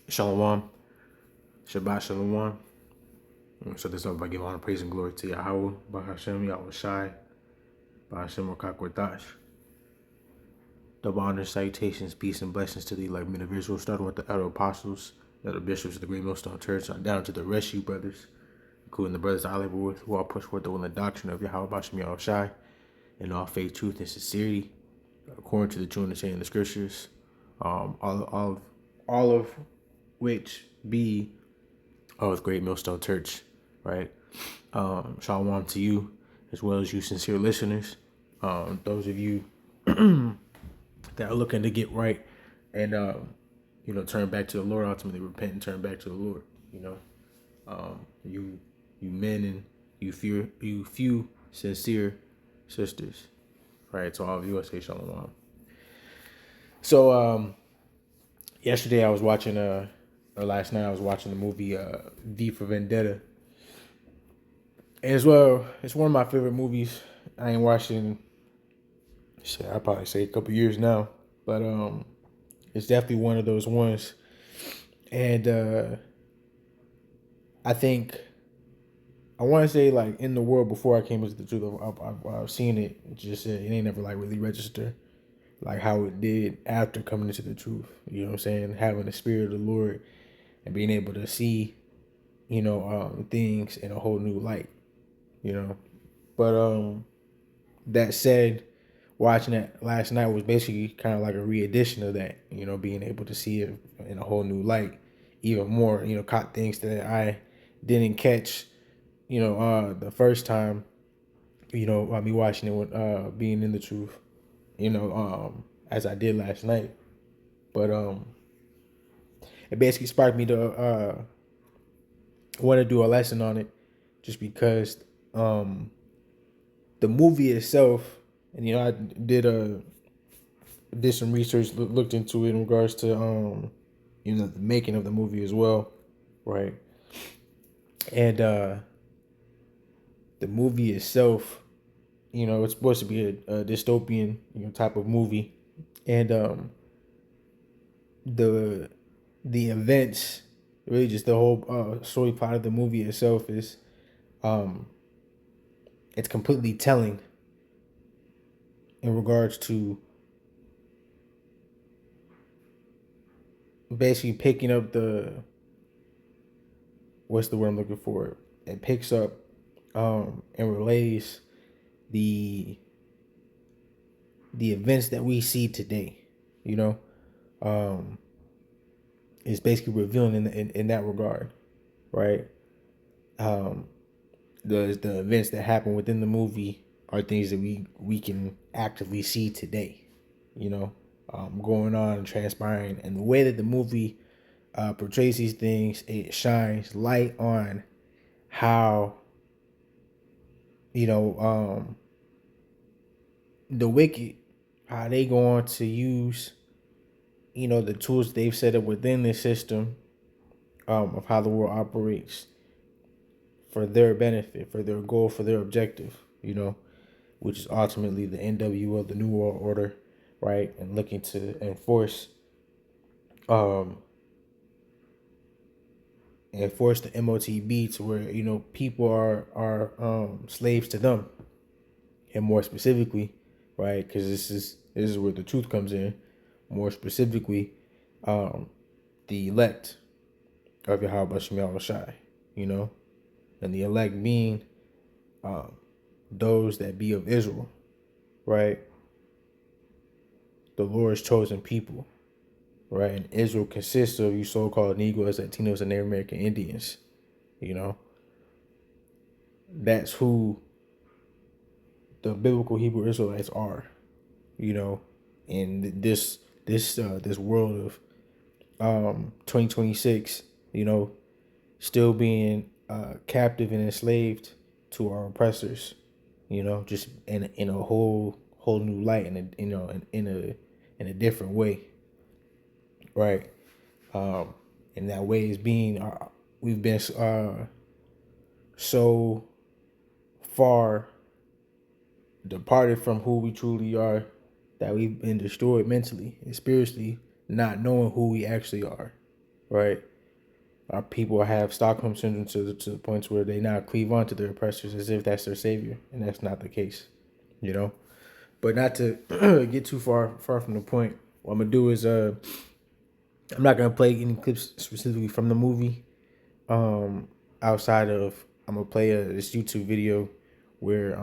Shalom, Shabbat Shalom. So this up, I give honor, praise, and glory to Yahweh, Bahashem, Yahweh Shai, Bahashem Rakakwatash. Double honor, salutations, peace, and blessings to the elect men of Israel, starting with the elder apostles, the elder bishops of the Great Millstone Church, on down to the rest of you brothers, including the brothers I labor with, who all push forth the will and doctrine of Yahweh, Bahashem, Yahweh Shai, in all faith, truth, and sincerity, according to the true understanding of the scriptures, all of which be of the Great Millstone Church, right? Shalom to you, as well as you sincere listeners. Those of you that are looking to get right and turn back to the Lord, ultimately repent and turn back to the Lord. You men and you few sincere sisters, right? So all of you, I say shalom. So yesterday I was watching or last night I was watching the movie V for Vendetta. And as well, it's one of my favorite movies. I ain't watching I'd probably say a couple years now. But it's definitely one of those ones. And I think I want to say, like, in the world before I came into the truth, I've seen it. It just it ain't never like really register like how it did after coming into the truth. You know what I'm saying? Having the spirit of the Lord and being able to see, things in a whole new light. But that said, watching it last night was basically kind of like a re-edition of that. Being able to see it in a whole new light, even more. Caught things that I didn't catch. The first time. Me watching it with being in the truth. As I did last night. But it basically sparked me to want to do a lesson on it, just because the movie itself, and I did some research, looked into it in regards to the making of the movie as well, right? And the movie itself, it's supposed to be a dystopian type of movie, and the events, really just the whole story plot of the movie itself is it's completely telling in regards to basically picking up what's the word I'm looking for? It picks up and relays the events that we see today. It's basically revealing in that regard, right? The events that happen within the movie are things that we can actively see today, going on and transpiring. And the way that the movie portrays these things, it shines light on how, the wicked, how they go on to use, the tools they've set up within the system of how the world operates for their benefit, for their goal, for their objective, which is ultimately the NWO, the New World Order, right? And looking to enforce the MOTB to where, people are slaves to them. And more specifically, right, because this is where the truth comes in. More specifically, the elect of Yahweh Bashem Yahweh Shai, and the elect being those that be of Israel, right? The Lord's chosen people, right? And Israel consists of you so-called Negroes, Latinos, and Native American Indians. That's who the biblical Hebrew Israelites are, in this world of 2026, still being captive and enslaved to our oppressors, just in a whole new light, and in a different way, right? And that way is being we've been so far departed from who we truly are that we've been destroyed mentally and spiritually not knowing who we actually are, right? Our people have Stockholm syndrome to the points where they now cleave on to their oppressors as if that's their savior, and that's not the case, you know. But not to get too far from the point. What I'm gonna do is I'm not gonna play any clips specifically from the movie. Outside of I'm gonna play this YouTube video where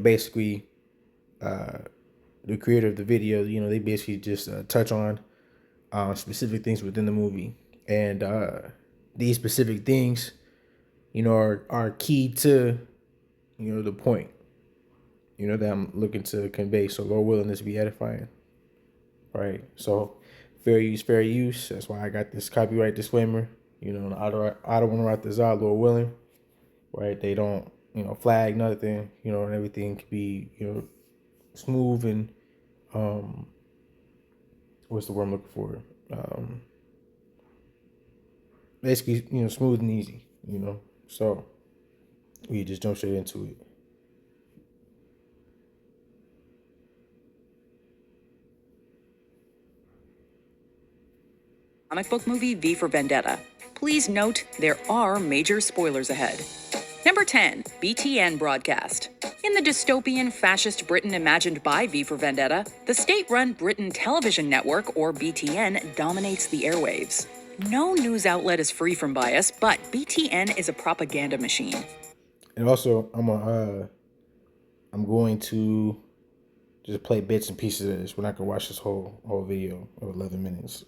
basically the creator of the video, they basically just touch on specific things within the movie, and these specific things, are key to, the point, that I'm looking to convey. So Lord willing, this be edifying, right? So fair use, fair use. That's why I got this copyright disclaimer. I don't want to write this out, Lord willing, right? They don't, flag nothing, and everything can be, smooth and what's the word I'm looking for? Basically, smooth and easy, So we just jump straight into it. Comic book movie V for Vendetta. Please note there are major spoilers ahead. Number 10, BTN broadcast. In the dystopian fascist Britain imagined by V for Vendetta, the state-run Britain Television Network, or BTN, dominates the airwaves. No news outlet is free from bias, but BTN is a propaganda machine. And also, I'm going to just play bits and pieces of this. We're not gonna watch this whole video of 11 minutes.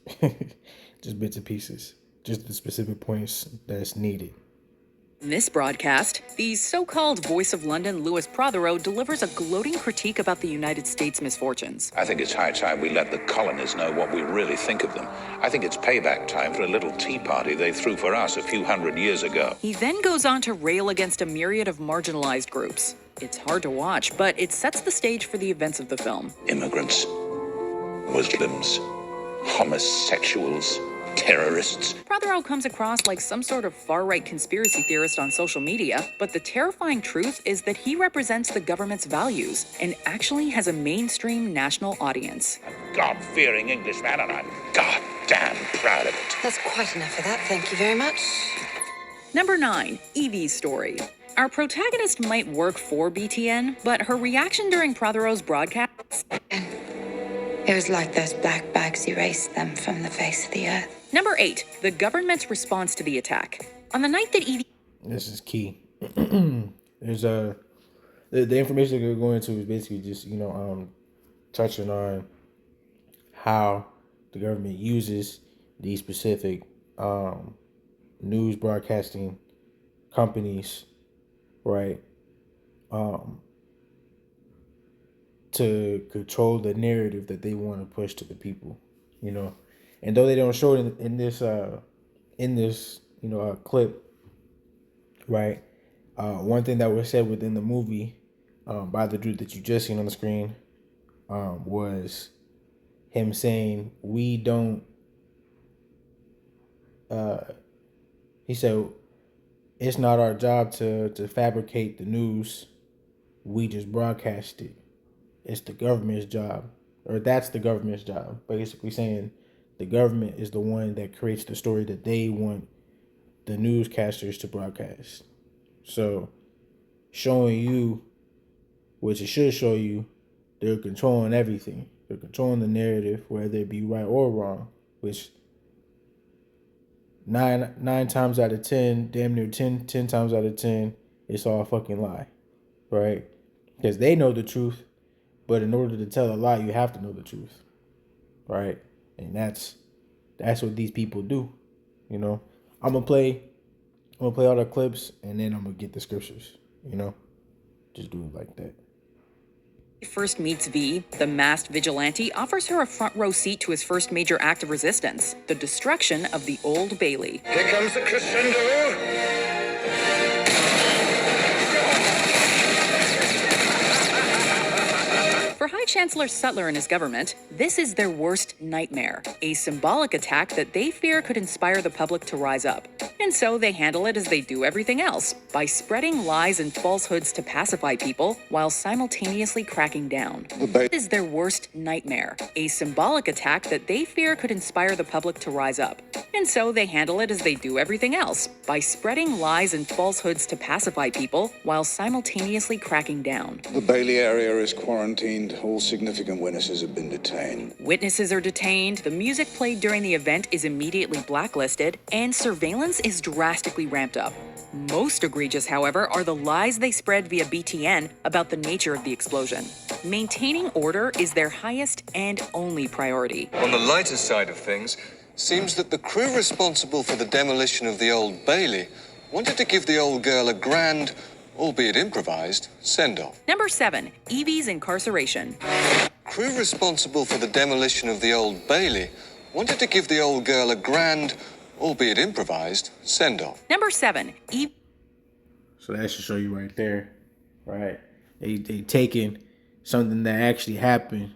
Just bits and pieces, just the specific points that's needed. In this broadcast, the so-called voice of London, Louis Prothero, delivers a gloating critique about the United States' misfortunes. I think it's high time we let the colonies know what we really think of them. I think it's payback time for a little tea party they threw for us a few hundred years ago. He then goes on to rail against a myriad of marginalized groups. It's hard to watch, but it sets the stage for the events of the film. Immigrants, Muslims, homosexuals, terrorists. Prothero comes across like some sort of far-right conspiracy theorist on social media, but the terrifying truth is that he represents the government's values and actually has a mainstream national audience. A God-fearing Englishman, and I'm goddamn proud of it. That's quite enough of that, thank you very much. Number 9, Evie's story. Our protagonist might work for BTN, but her reaction during Prothero's broadcast... It was like those black bags erased them from the face of the earth. Number 8, the government's response to the attack. On the night that Evie... This is key. There's the information that we're going into is basically just, touching on how the government uses these specific news broadcasting companies, right, to control the narrative that they want to push to the people, and though they don't show it in this clip, right, one thing that was said within the movie by the dude that you just seen on the screen was him saying, we don't, he said, it's not our job to fabricate the news, we just broadcast it. It's the government's job, or that's the government's job. Basically saying the government is the one that creates the story that they want the newscasters to broadcast. So showing you, which it should show you, they're controlling everything. They're controlling the narrative, whether it be right or wrong, which nine times out of 10, damn near 10 times out of 10, it's all a fucking lie, right? Because they know the truth. But in order to tell a lie, you have to know the truth, right? And that's what these people do, I'm gonna play all the clips, and then I'm gonna get the scriptures, just do it like that. First meets V, the masked vigilante offers her a front row seat to his first major act of resistance, the destruction of the Old Bailey. Here comes the crescendo. For Chancellor Sutler and his government, this is their worst nightmare, a symbolic attack that they fear could inspire the public to rise up. And so they handle it as they do everything else, by spreading lies and falsehoods to pacify people while simultaneously cracking down. This is their worst nightmare, a symbolic attack that they fear could inspire the public to rise up. And so they handle it as they do everything else, by spreading lies and falsehoods to pacify people while simultaneously cracking down. The Bailey area is quarantined. All significant witnesses have been detained. Witnesses are detained, the music played during the event is immediately blacklisted, and surveillance is drastically ramped up. Most egregious, however, are the lies they spread via BTN about the nature of the explosion. Maintaining order is their highest and only priority. On the lighter side of things, seems that the crew responsible for the demolition of the Old Bailey wanted to give the old girl a grand, albeit improvised, send-off. Number 7, Evie's incarceration. Crew responsible for the demolition of the Old Bailey wanted to give the old girl a grand, albeit improvised, send-off. Number 7, Eve. So that should show you right there, right? They taking something that actually happened,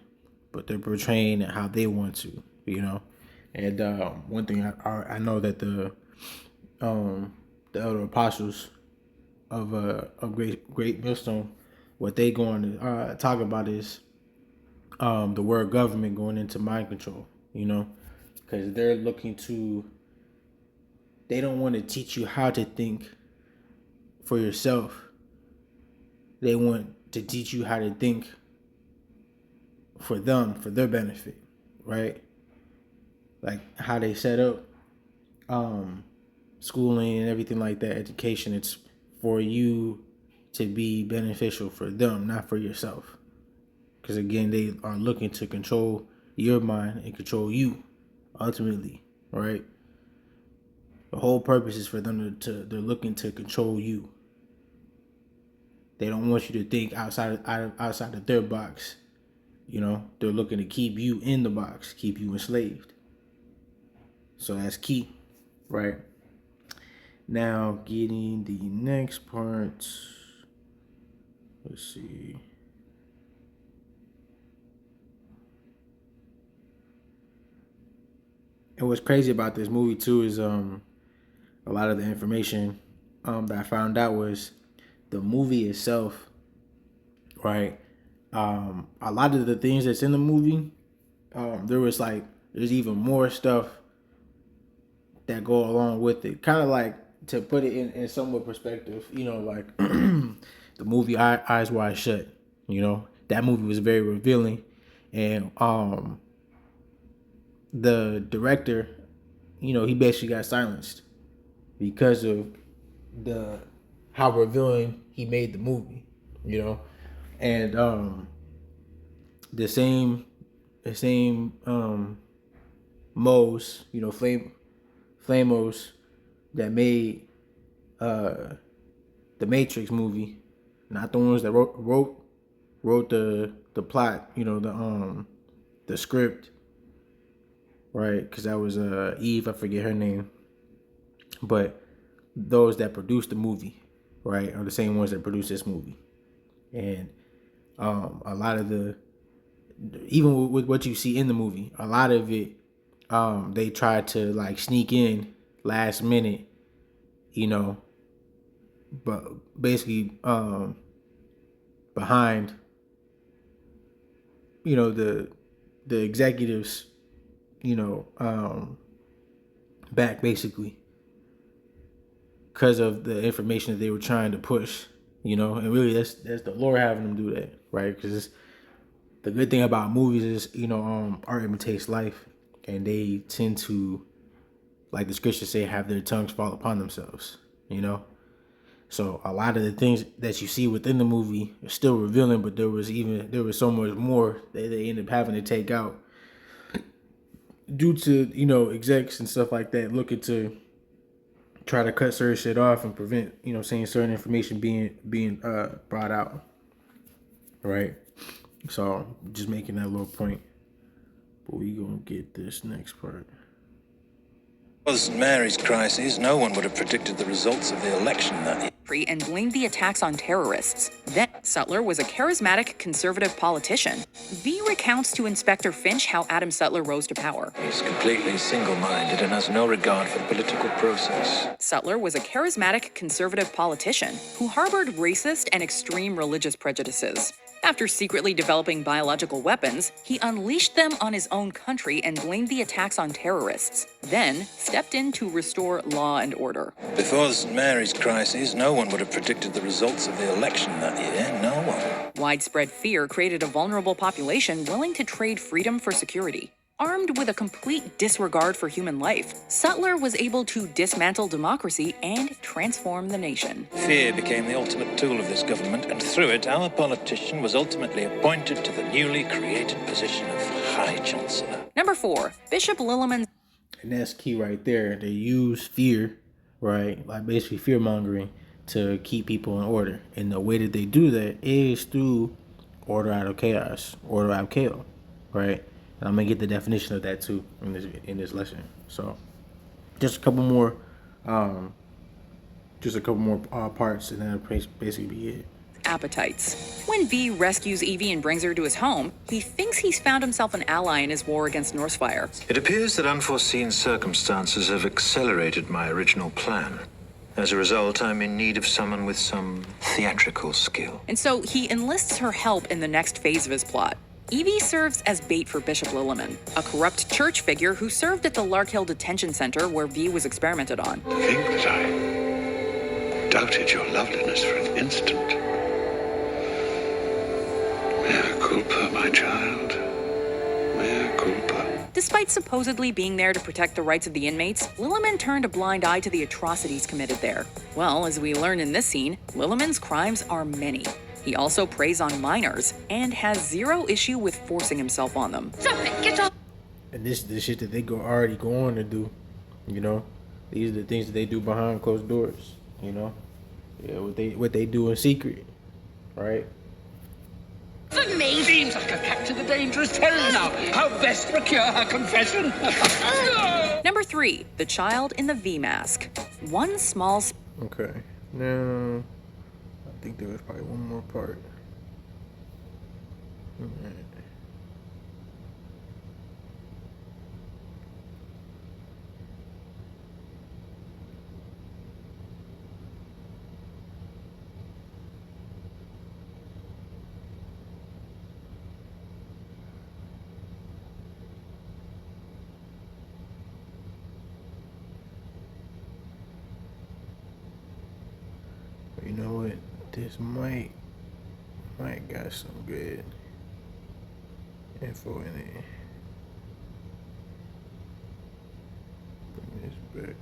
but they're portraying it how they want to, you know. And one thing I know that the elder apostles of Great Millstone, what they going to talk about is the word government going into mind control, you know, because they're looking to. They don't want to teach you how to think for yourself. They want to teach you how to think for them, for their benefit, right? Like how they set up schooling and everything like that, education, it's for you to be beneficial for them, not for yourself. Because again, they are looking to control your mind and control you ultimately, right? The whole purpose is for them they're looking to control you. They don't want you to think outside of their box. You know, they're looking to keep you in the box, keep you enslaved. So that's key, right? Now, getting the next part. Let's see. And what's crazy about this movie too is a lot of the information that I found out was the movie itself, right? A lot of the things that's in the movie, there's even more stuff that go along with it. Kind of like, to put it in somewhat perspective, you know, like the movie Eyes Wide Shut, you know, that movie was very revealing. And the director, you know, he basically got silenced because of how revealing he made the movie, you know. And the same Moes, you know, Flamos that made the Matrix movie, not the ones that wrote the plot, you know, the script, right? Because that was Eve, I forget her name, but those that produced the movie, right, are the same ones that produced this movie. And a lot of even with what you see in the movie, a lot of it, they tried to like sneak in last minute, you know, but basically behind, you know, the executives, you know, back basically because of the information that they were trying to push, you know. And really that's the Lord having them do that, right? Because the good thing about movies is, you know, art imitates life, and they tend to, like the scriptures say, have their tongues fall upon themselves, you know. So a lot of the things that you see within the movie are still revealing, but there was so much more that they ended up having to take out due to, you know, execs and stuff like that looking to try to cut certain shit off and prevent, you know, saying certain information being brought out, right? So just making that little point. But we gonna get this next part. Was Mary's crisis, no one would have predicted the results of the election that year. and blamed the attacks on terrorists. Then, Sutler was a charismatic conservative politician. V recounts to Inspector Finch how Adam Sutler rose to power. He's completely single-minded and has no regard for the political process. Sutler was a charismatic conservative politician who harbored racist and extreme religious prejudices. After secretly developing biological weapons, he unleashed them on his own country and blamed the attacks on terrorists, then stepped in to restore law and order. Before the St. Mary's crisis, no one would have predicted the results of the election that year. No one. Widespread fear created a vulnerable population willing to trade freedom for security. Armed with a complete disregard for human life, Sutler was able to dismantle democracy and transform the nation. Fear became the ultimate tool of this government, and through it, our politician was ultimately appointed to the newly created position of High Chancellor. Number 4, Bishop Lilliman. And that's key right there. They use fear, right? Like basically fear mongering to keep people in order. And the way that they do that is through order out of chaos, order out of chaos, right? And I'm gonna get the definition of that too in this lesson. So just a couple more parts, and that'll basically be it. Appetites. When V rescues Evie and brings her to his home, he thinks he's found himself an ally in his war against Northfire. It appears that unforeseen circumstances have accelerated my original plan. As a result, I'm in need of someone with some theatrical skill. And so he enlists her help in the next phase of his plot. Evie serves as bait for Bishop Lilliman, a corrupt church figure who served at the Larkhill Detention Center where V was experimented on. To think that I doubted your loveliness for an instant. Mea culpa, my child. Mea culpa. Despite supposedly being there to protect the rights of the inmates, Lilliman turned a blind eye to the atrocities committed there. Well, as we learn in this scene, Lilliman's crimes are many. He also preys on minors and has zero issue with forcing himself on them. Stop it! Get off! And this is the shit that they already go on to do, you know. These are the things that they do behind closed doors, you know. Yeah, what they do in secret, right? For me, seems like a captured the dangerous terror now. How best procure her confession? Number 3, the child in the V mask. One small. Okay, now I think there was probably one more part. All right. You know what? This might got some good info in it. Bring this back.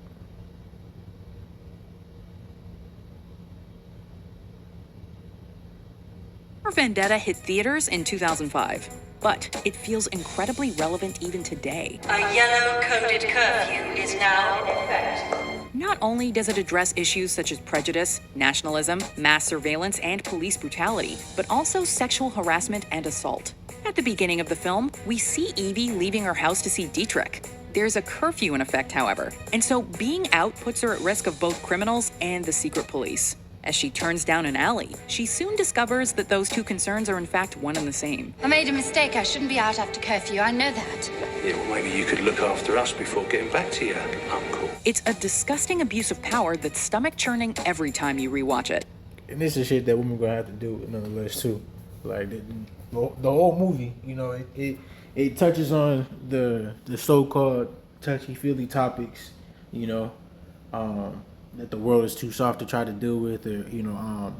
Vendetta hit theaters in 2005, but it feels incredibly relevant even today. A yellow-coded curfew is now in effect. Not only does it address issues such as prejudice, nationalism, mass surveillance, and police brutality, but also sexual harassment and assault. At the beginning of the film, we see Evie leaving her house to see Dietrich. There's a curfew in effect, however, and so being out puts her at risk of both criminals and the secret police. As she turns down an alley, she soon discovers that those two concerns are in fact one and the same. I made a mistake. I shouldn't be out after curfew. I know that. Yeah, well, maybe you could look after us before getting back to your uncle. It's a disgusting abuse of power that's stomach-churning every time you rewatch it. And this is shit that women gonna have to do nonetheless too. Like the whole movie, you know, it touches on the so-called touchy-feely topics, you know, that the world is too soft to try to deal with, or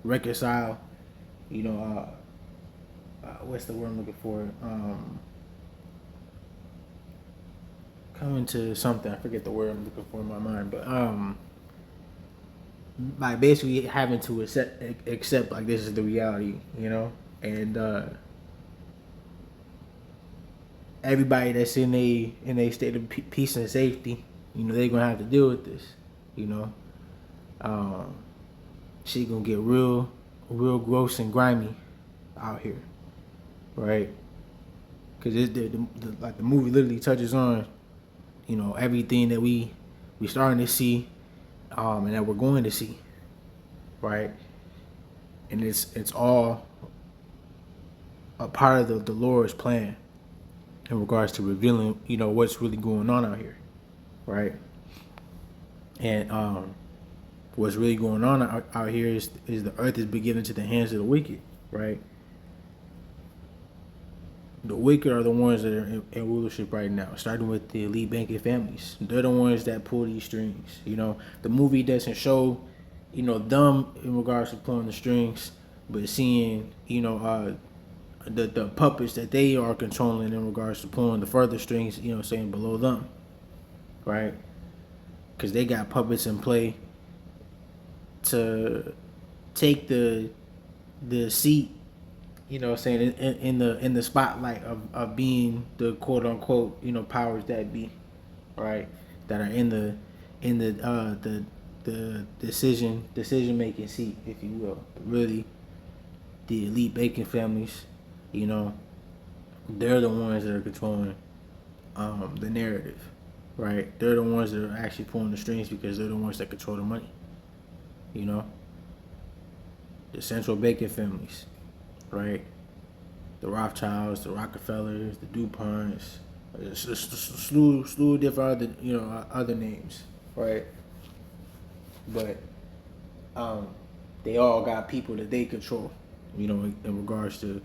reconcile. You know, what's the word I'm looking for? Coming to something. I forget the word I'm looking for in my mind, but like basically having to accept like this is the reality, you know, and everybody that's in a state of peace and safety, you know, they're gonna have to deal with this, you know. Shit gonna get real gross and grimy out here, right? Because like the movie literally touches on, you know, everything that we starting to see and that we're going to see, right? And it's all a part of the Lord's plan in regards to revealing, what's really going on out here, right? And what's really going on out here is the earth is beginning to the hands of the wicked, right? The wicked are the ones that are in rulership right now, starting with the elite banking families. They're the ones that pull these strings. The movie doesn't show, them in regards to pulling the strings, but seeing, the puppets that they are controlling in regards to pulling the further strings, saying below them, right? Because they got puppets in play to take the seat, saying in the spotlight of being the quote unquote, powers that be, right? That are in the decision making seat, if you will. Really, the elite banking families, they're the ones that are controlling the narrative, right? They're the ones that are actually pulling the strings because they're the ones that control the money. The central banking families, right? The Rothschilds, the Rockefellers, the DuPonts, a slew of different other names, right? But they all got people that they control, in regards to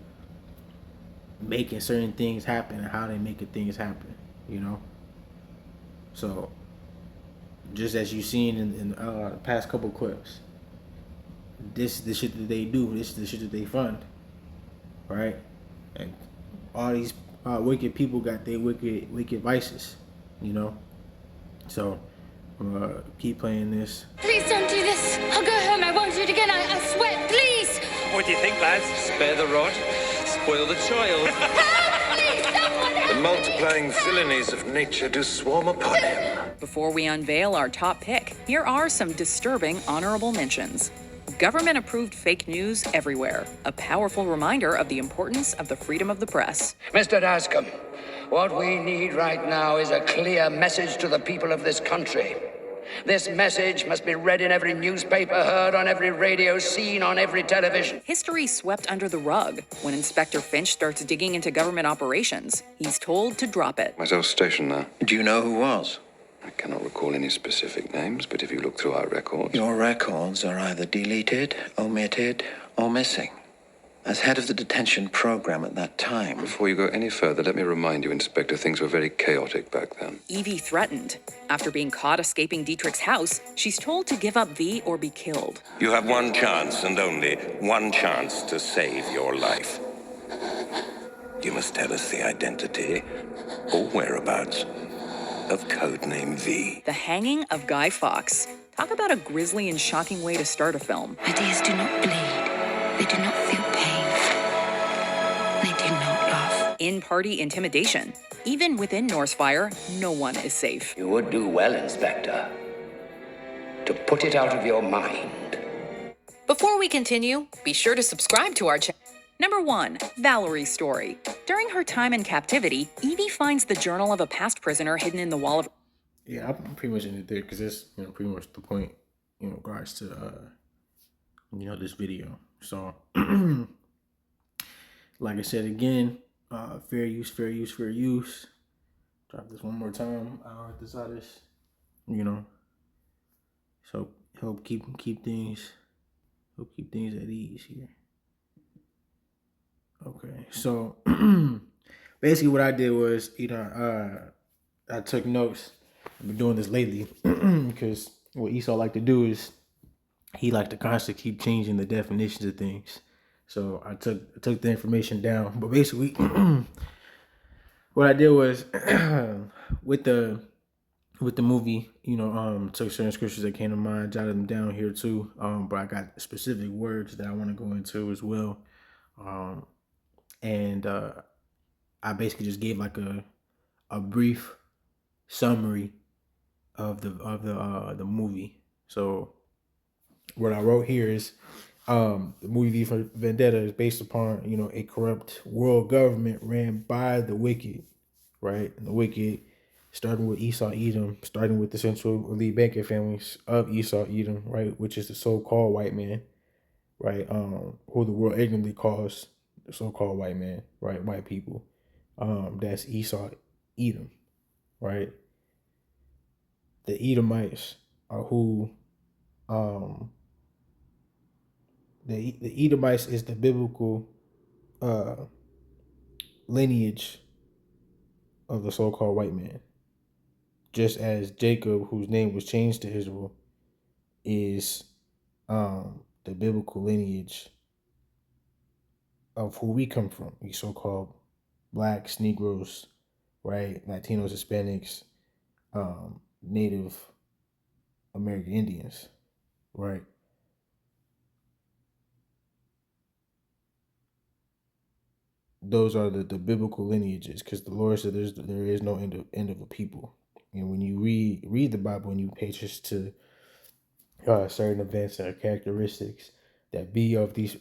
making certain things happen and how they making things happen, So, just as you've seen in the past couple clips, this is the shit that they do. This is the shit that they fund, right? And all these wicked people got their wicked vices, So, keep playing this. Please don't do this. I'll go home. I won't do it again. I swear. Please. What do you think, lads? Spare the rod, spoil the child. Please, someone. The multiplying villainies of nature do swarm upon him. Before we unveil our top pick, here are some disturbing honorable mentions. Government-approved fake news everywhere. A powerful reminder of the importance of the freedom of the press. Mr. Dascom, what we need right now is a clear message to the people of this country. This message must be read in every newspaper, heard on every radio, seen on every television. History swept under the rug. When Inspector Finch starts digging into government operations, he's told to drop it. Myself stationed there. Do you know who was? I cannot recall any specific names, but if you look through our records... Your records are either deleted, omitted, or missing. As head of the detention program at that time... Before you go any further, let me remind you, Inspector, things were very chaotic back then. Evie threatened. After being caught escaping Dietrich's house, she's told to give up V or be killed. You have one chance, and only one chance, to save your life. You must tell us the identity or whereabouts of codename V. The Hanging of Guy Fawkes. Talk about a grisly and shocking way to start a film. Ideas do not bleed. They do not feel pain. They do not laugh. In-party intimidation. Even within Northfire, no one is safe. You would do well, Inspector, to put it out of your mind. Before we continue, be sure to subscribe to our channel. Number 1, Valerie's story. During her time in captivity, Evie finds the journal of a past prisoner hidden in the wall of... Yeah, I'm pretty much in it there because it's pretty much the point in regards to this video. So, like I said again, fair use, fair use, fair use. Drop this one more time. I don't this artist, So help keep things at ease here. Okay, so basically what I did was, I took notes. I've been doing this lately because what Esau like to do is he like to constantly keep changing the definitions of things. So I took the information down. But basically, what I did was with the movie, took certain scriptures that came to mind, jotted them down here too. But I got specific words that I want to go into as well. And I basically just gave like a brief summary of the movie. So what I wrote here is the movie V for Vendetta is based upon a corrupt world government ran by the wicked, right? And the wicked starting with Esau Edom, starting with the central elite banking families of Esau Edom, right, which is the so-called white man, right, who the world ignorantly calls the so-called white man, right, white people. That's Esau Edom, right? The Edomites are who the Edomites is the biblical uh lineage of the so-called white man. Just as Jacob, whose name was changed to Israel, is the biblical lineage of who we come from, these so-called blacks, Negroes, right, Latinos, Hispanics, Native American Indians, right? Those are the biblical lineages, because the Lord said there is no end of a people. And when you read the Bible and you pay attention to certain events or characteristics that be of these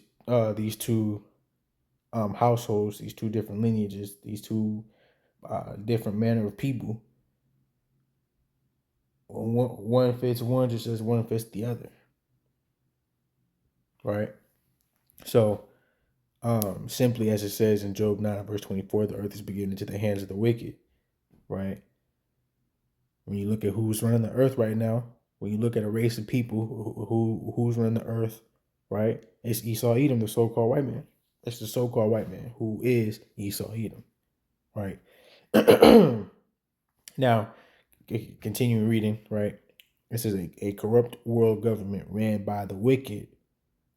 two households, these two different lineages, these two different manner of people, one fits one just as one fits the other, right? So simply as it says in Job 9 verse 24, the earth is beginning into the hands of the wicked, right? When you look at who's running the earth right now, when you look at a race of people who's running the earth, right? It's Esau Edom, the so-called white man. It's the so-called white man who is Esau Edom, right? Now, continuing reading, right? This is a corrupt world government ran by the wicked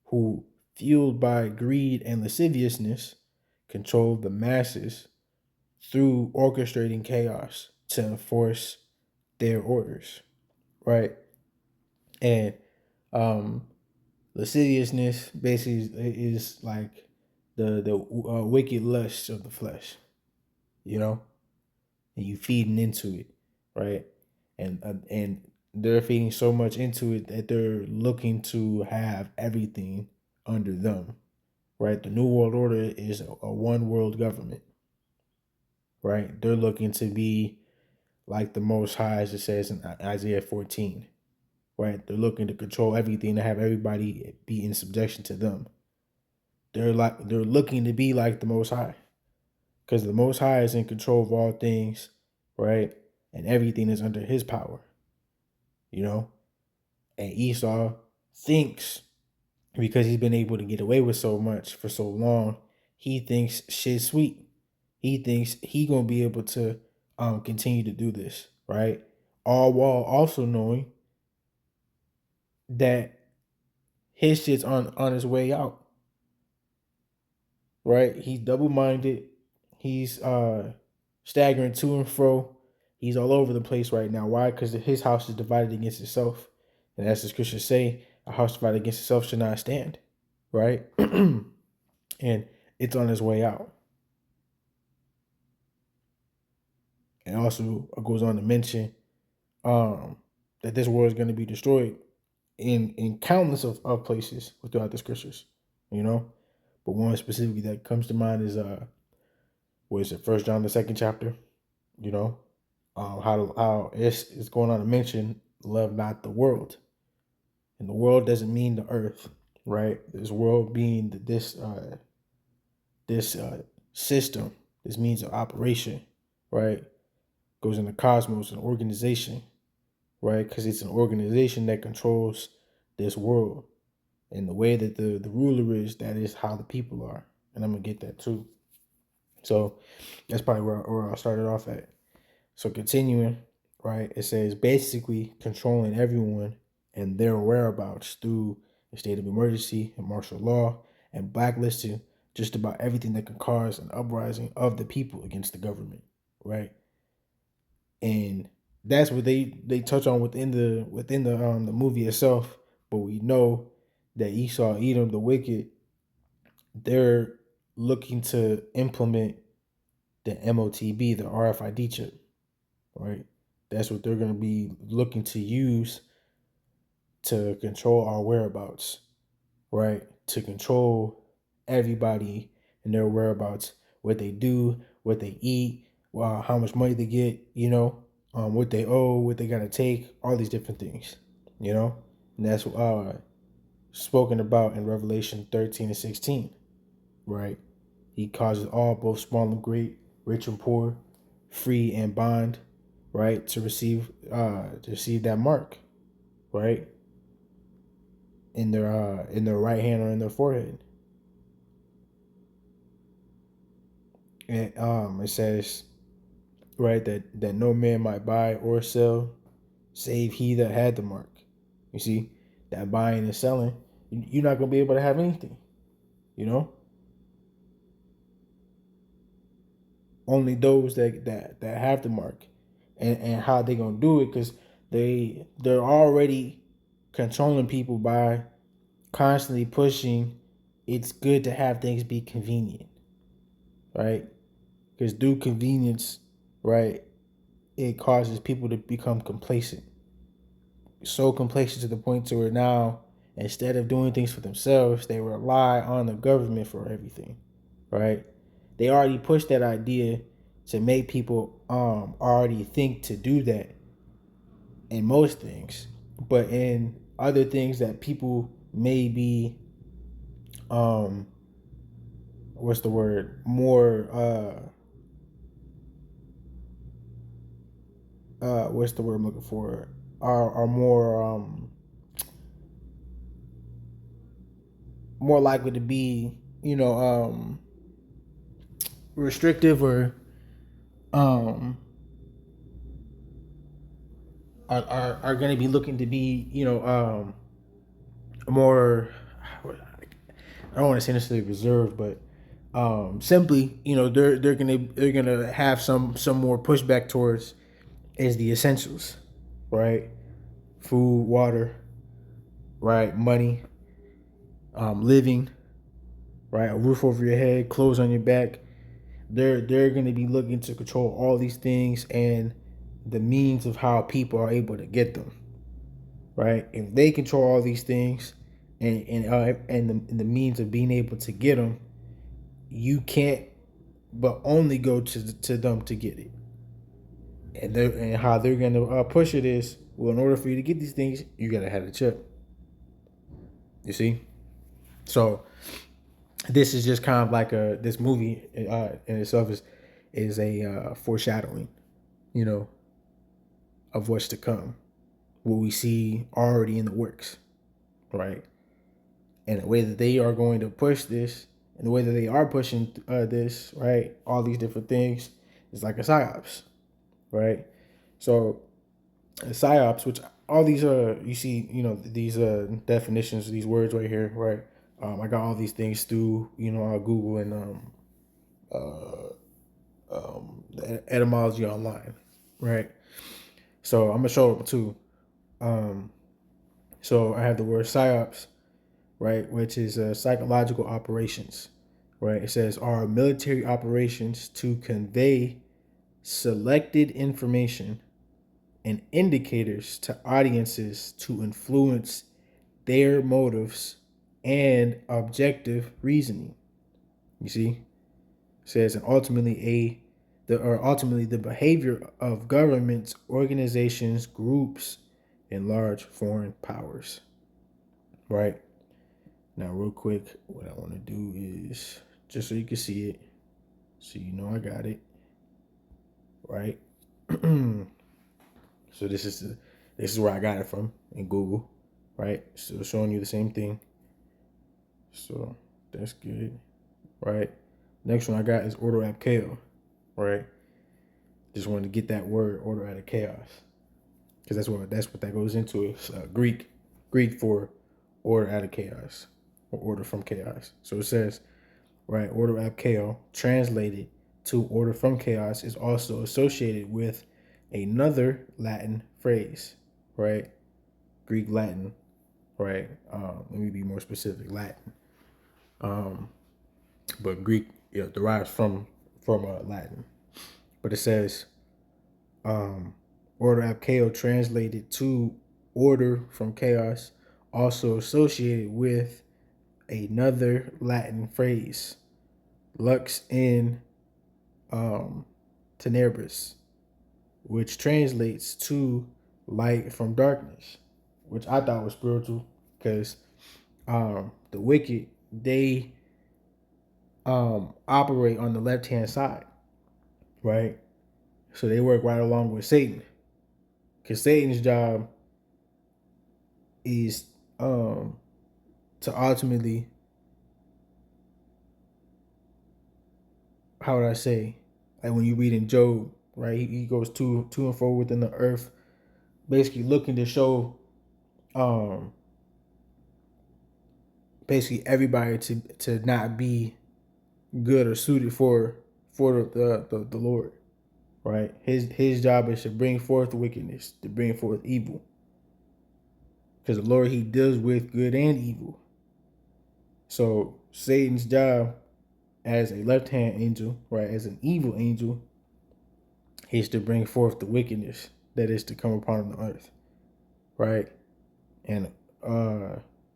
who, fueled by greed and lasciviousness, control the masses through orchestrating chaos to enforce their orders, right? And lasciviousness basically is like the wicked lusts of the flesh, you know, and you feeding into it, right? And they're feeding so much into it that they're looking to have everything under them, right? The New World Order is a one world government, right? They're looking to be like the Most High, as it says in Isaiah 14, right? They're looking to control everything, to have everybody be in subjection to them. They're looking to be like the Most High, because the Most High is in control of all things, right? And everything is under His power, you know. And Esau thinks, because he's been able to get away with so much for so long, he thinks shit's sweet. He thinks he gonna be able to continue to do this, right? All while also knowing that his shit's on his way out, right? He's double-minded. He's staggering to and fro. He's all over the place right now. Why? Because his house is divided against itself. And as the scriptures say, a house divided against itself should not stand, right? And it's on his way out. And also it goes on to mention that this world is going to be destroyed in countless of places throughout the scriptures, you know. But one specifically that comes to mind is what is it, 1 John the 2nd chapter, you know, how it's going on to mention love not the world. And the world doesn't mean the earth, right? This world being this system, this means of operation, right? Goes in the cosmos, an organization, right? Because it's an organization that controls this world. And the way that the ruler is, that is how the people are. And I'm going to get that too. So that's probably where I started off at. So continuing, right, it says basically controlling everyone and their whereabouts through a state of emergency and martial law, and blacklisting just about everything that can cause an uprising of the people against the government, right? And that's what they touch on within the movie itself. But we know that Esau, Edom, the wicked, they're looking to implement the MOTB, the RFID chip, right? That's what they're going to be looking to use to control our whereabouts, right? To control everybody and their whereabouts, what they do, what they eat, how much money they get, you know, what they owe, what they gotta take, all these different things, you know, and that's spoken about in Revelation 13 and 16, right? He causes all, both small and great, rich and poor, free and bond, right, to receive that mark, right, in their right hand or in their forehead. And it says, right, that no man might buy or sell save he that had the mark. You see, that buying and selling, you're not gonna be able to have anything, you know. Only those that have the mark, and how they gonna do it, because they're already controlling people by constantly pushing. It's good to have things be convenient, right? Because through convenience, right, it causes people to become complacent. So complacent to the point to where now, instead of doing things for themselves, they rely on the government for everything, right? They already pushed that idea to make people already think to do that in most things, but in other things that people may be what's the word, more what's the word I'm looking for, are more likely to be, restrictive, or um are going to be looking to be, more, I don't want to say necessarily reserved, but simply, they're gonna have some more pushback towards is the essentials, right? Food, water, right? Money, living, right? A roof over your head, clothes on your back. They're gonna be looking to control all these things and the means of how people are able to get them, right? If they control all these things and the means of being able to get them, you can't but only go to them to get it. And how they're gonna push it is, well, in order for you to get these things, you gotta have a chip. You see, so this is just kind of like this movie in itself is a foreshadowing, you know, of what's to come, what we see already in the works, right? And the way that they are going to push this, and the way that they are pushing this, right? All these different things is like a psyops, right? So psyops, which all these you see, these definitions, these words right here, right? I got all these things through, Google and the etymology online, right? So I'm gonna show it too. So I have the word psyops, right, which is psychological operations, right? It says are military operations to convey selected information and indicators to audiences to influence their motives and objective reasoning. You see, it says, and ultimately the behavior of governments, organizations, groups, and large foreign powers. Right. Now, real quick, what I want to do is just so you can see it, so I got it. Right. So this is where I got it from in Google, right? Still showing you the same thing. So that's good, right? Next one I got is order ab chaos, right? Just wanted to get that word, order out of chaos, because that's what that goes into. It's Greek for order out of chaos, or order from chaos. So it says, right, order ab chaos, translated to order from chaos, is also associated with another Latin phrase, right? Greek Latin, right? Let me be more specific, Latin. But Greek, derives from Latin. But it says, order ab chaos, translated to order from chaos, also associated with another Latin phrase, lux in tenebris, which translates to light from darkness, which I thought was spiritual because the wicked, they operate on the left-hand side, right? So they work right along with Satan, because Satan's job is to ultimately, how would I say, like when you read in Job, right? He goes to and fro within the earth, basically looking to show basically everybody to not be good or suited for the Lord, right? His job is to bring forth wickedness, to bring forth evil, because the Lord, he deals with good and evil. So Satan's job as a left-hand angel, right, as an evil angel, is to bring forth the wickedness that is to come upon the earth, right? And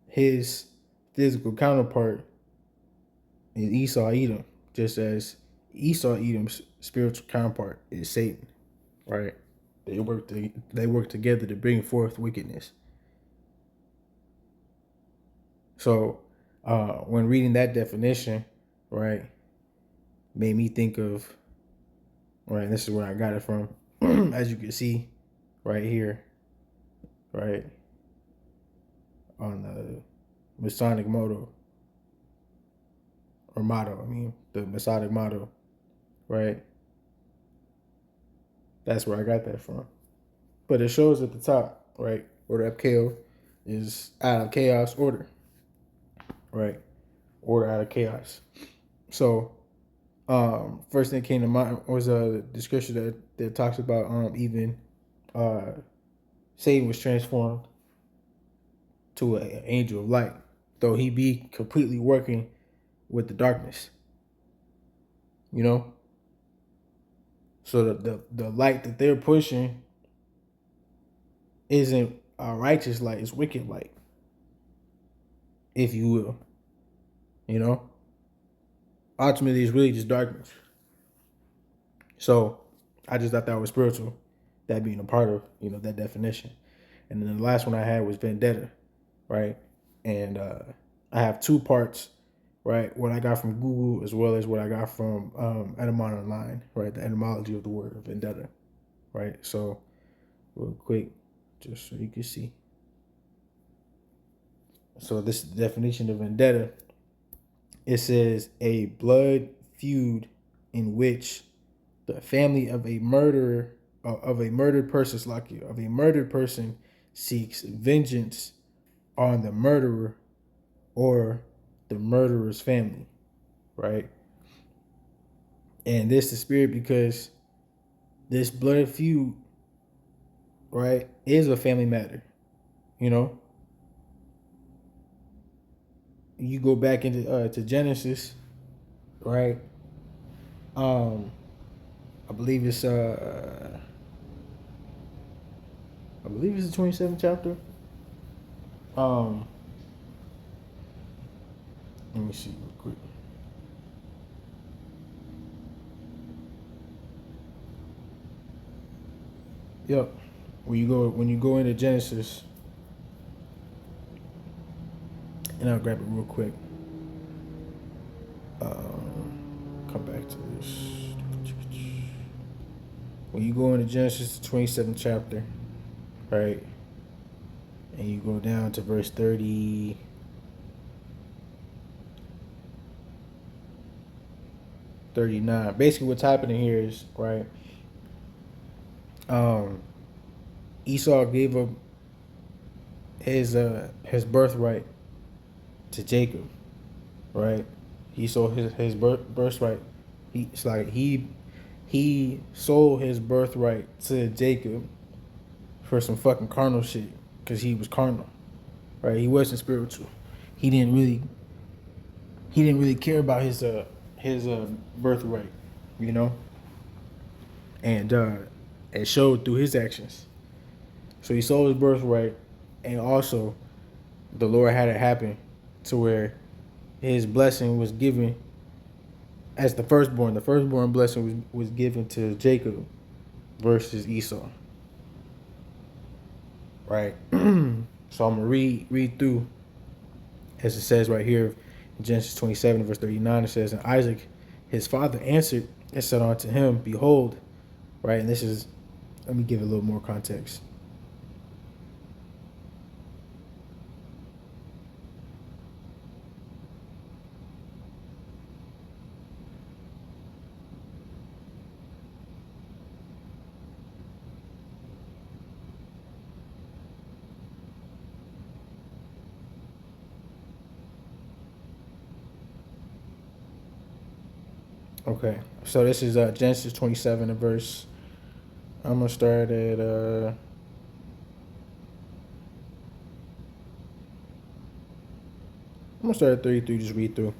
his physical counterpart is Esau Edom, just as Esau Edom's spiritual counterpart is Satan, right? They work together to bring forth wickedness. So when reading that definition, right, made me think of, right, this is where I got it from, as you can see right here, right, on the Masonic motto, or motto, the Masonic motto, right? That's where I got that from. But it shows at the top, right, Order of Chaos is out of chaos, order, right? Order out of chaos. So first thing that came to mind was a description that talks about even Satan was transformed to an angel of light, though he be completely working with the darkness, you know? So the light that they're pushing isn't a righteous light, it's wicked light, if you will, you know? Ultimately, it's really just darkness. So I just thought that was spiritual, that being a part of, that definition. And then the last one I had was Vendetta, right? And I have two parts, right? What I got from Google as well as what I got from Etymon Online, right? The etymology of the word Vendetta, right? So real quick, just so you can see. So this definition of Vendetta, it says a blood feud in which the family of a murdered person seeks vengeance on the murderer or the murderer's family, right? And this is spirit because this blood feud, right, is a family matter, You go back into to Genesis, right? I believe it's the 27th chapter. Let me see real quick. Yep. When you go into Genesis, and I'll grab it real quick. Come back to this. When you go into Genesis, the 27th chapter, right, and you go down to verse 39. Basically, what's happening here is, right, Esau gave up his birthright to Jacob, right? He sold his birthright. He sold his birthright to Jacob for some fucking carnal shit, because he was carnal, right? He wasn't spiritual. He didn't really care about his birthright, and it showed through his actions. So he sold his birthright, and also the Lord had it happen to where his blessing was given as the firstborn. The firstborn blessing was given to Jacob, versus Esau. Right? So I'm gonna read through as it says right here in Genesis 27, verse 39. It says, and Isaac, his father, answered and said unto him, behold, right? And this is, let me give it a little more context. Okay, so this is Genesis 27 and verse. I'm gonna start at I'm gonna start at 33. Just read through.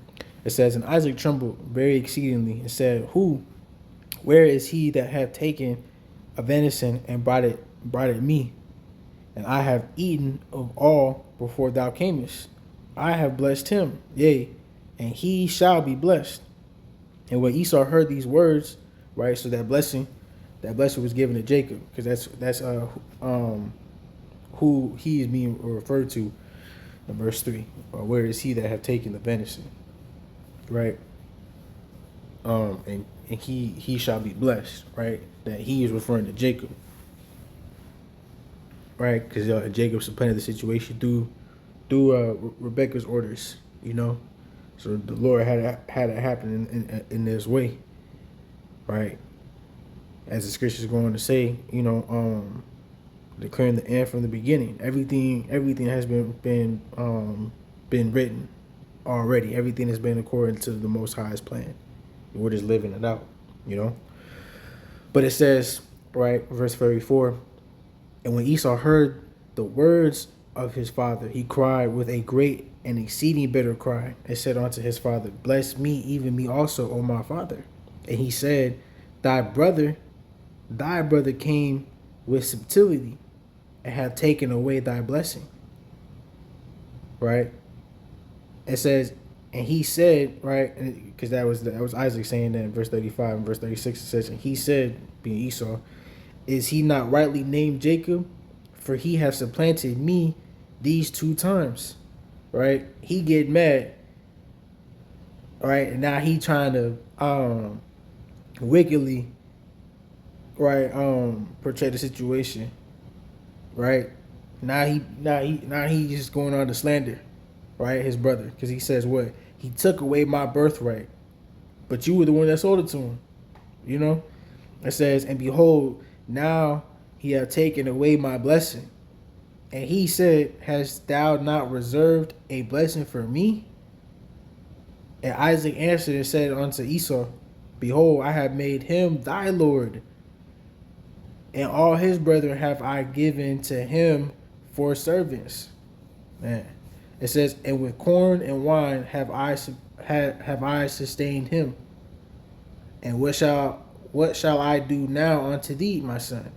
It says, and Isaac trembled very exceedingly and said, where is he that hath taken a venison and brought it me? And I have eaten of all before thou camest. I have blessed him, yea, and he shall be blessed. And when Esau heard these words, right, so that blessing was given to Jacob, because that's who he is being referred to in verse 3. Where is he that have taken the venison, right? And he shall be blessed, right? That he is referring to Jacob, right? Because Jacob supplanted the situation through Rebecca's orders, you know. So the Lord had it happen in this way, right? As the scriptures go on to say, you know, declaring the end from the beginning. Everything has been written already. Everything has been according to the Most High's plan. We're just living it out, you know. But it says, right, verse 34, and when Esau heard the words of his father, he cried with a great and exceeding bitter cry, and said unto his father, bless me, even me also, O my father. And he said, thy brother came with subtlety, and have taken away thy blessing. Right? It says, and he said, right, because that was Isaac saying that in verse 35 and verse 36. It says, and he said, being Esau, is he not rightly named Jacob? For he hath supplanted me these 2 times. Right? He get mad. Right? And now he trying to wickedly, right, portray the situation. Right? Now he just going on to slander, right, his brother, because he says what? He took away my birthright, but you were the one that sold it to him. You know? It says, and behold, now he hath taken away my blessing. And he said, hast thou not reserved a blessing for me? And Isaac answered and said unto Esau, behold, I have made him thy lord, and all his brethren have I given to him for servants. Man, it says, and with corn and wine have I sustained him. And what shall I do now unto thee, my son?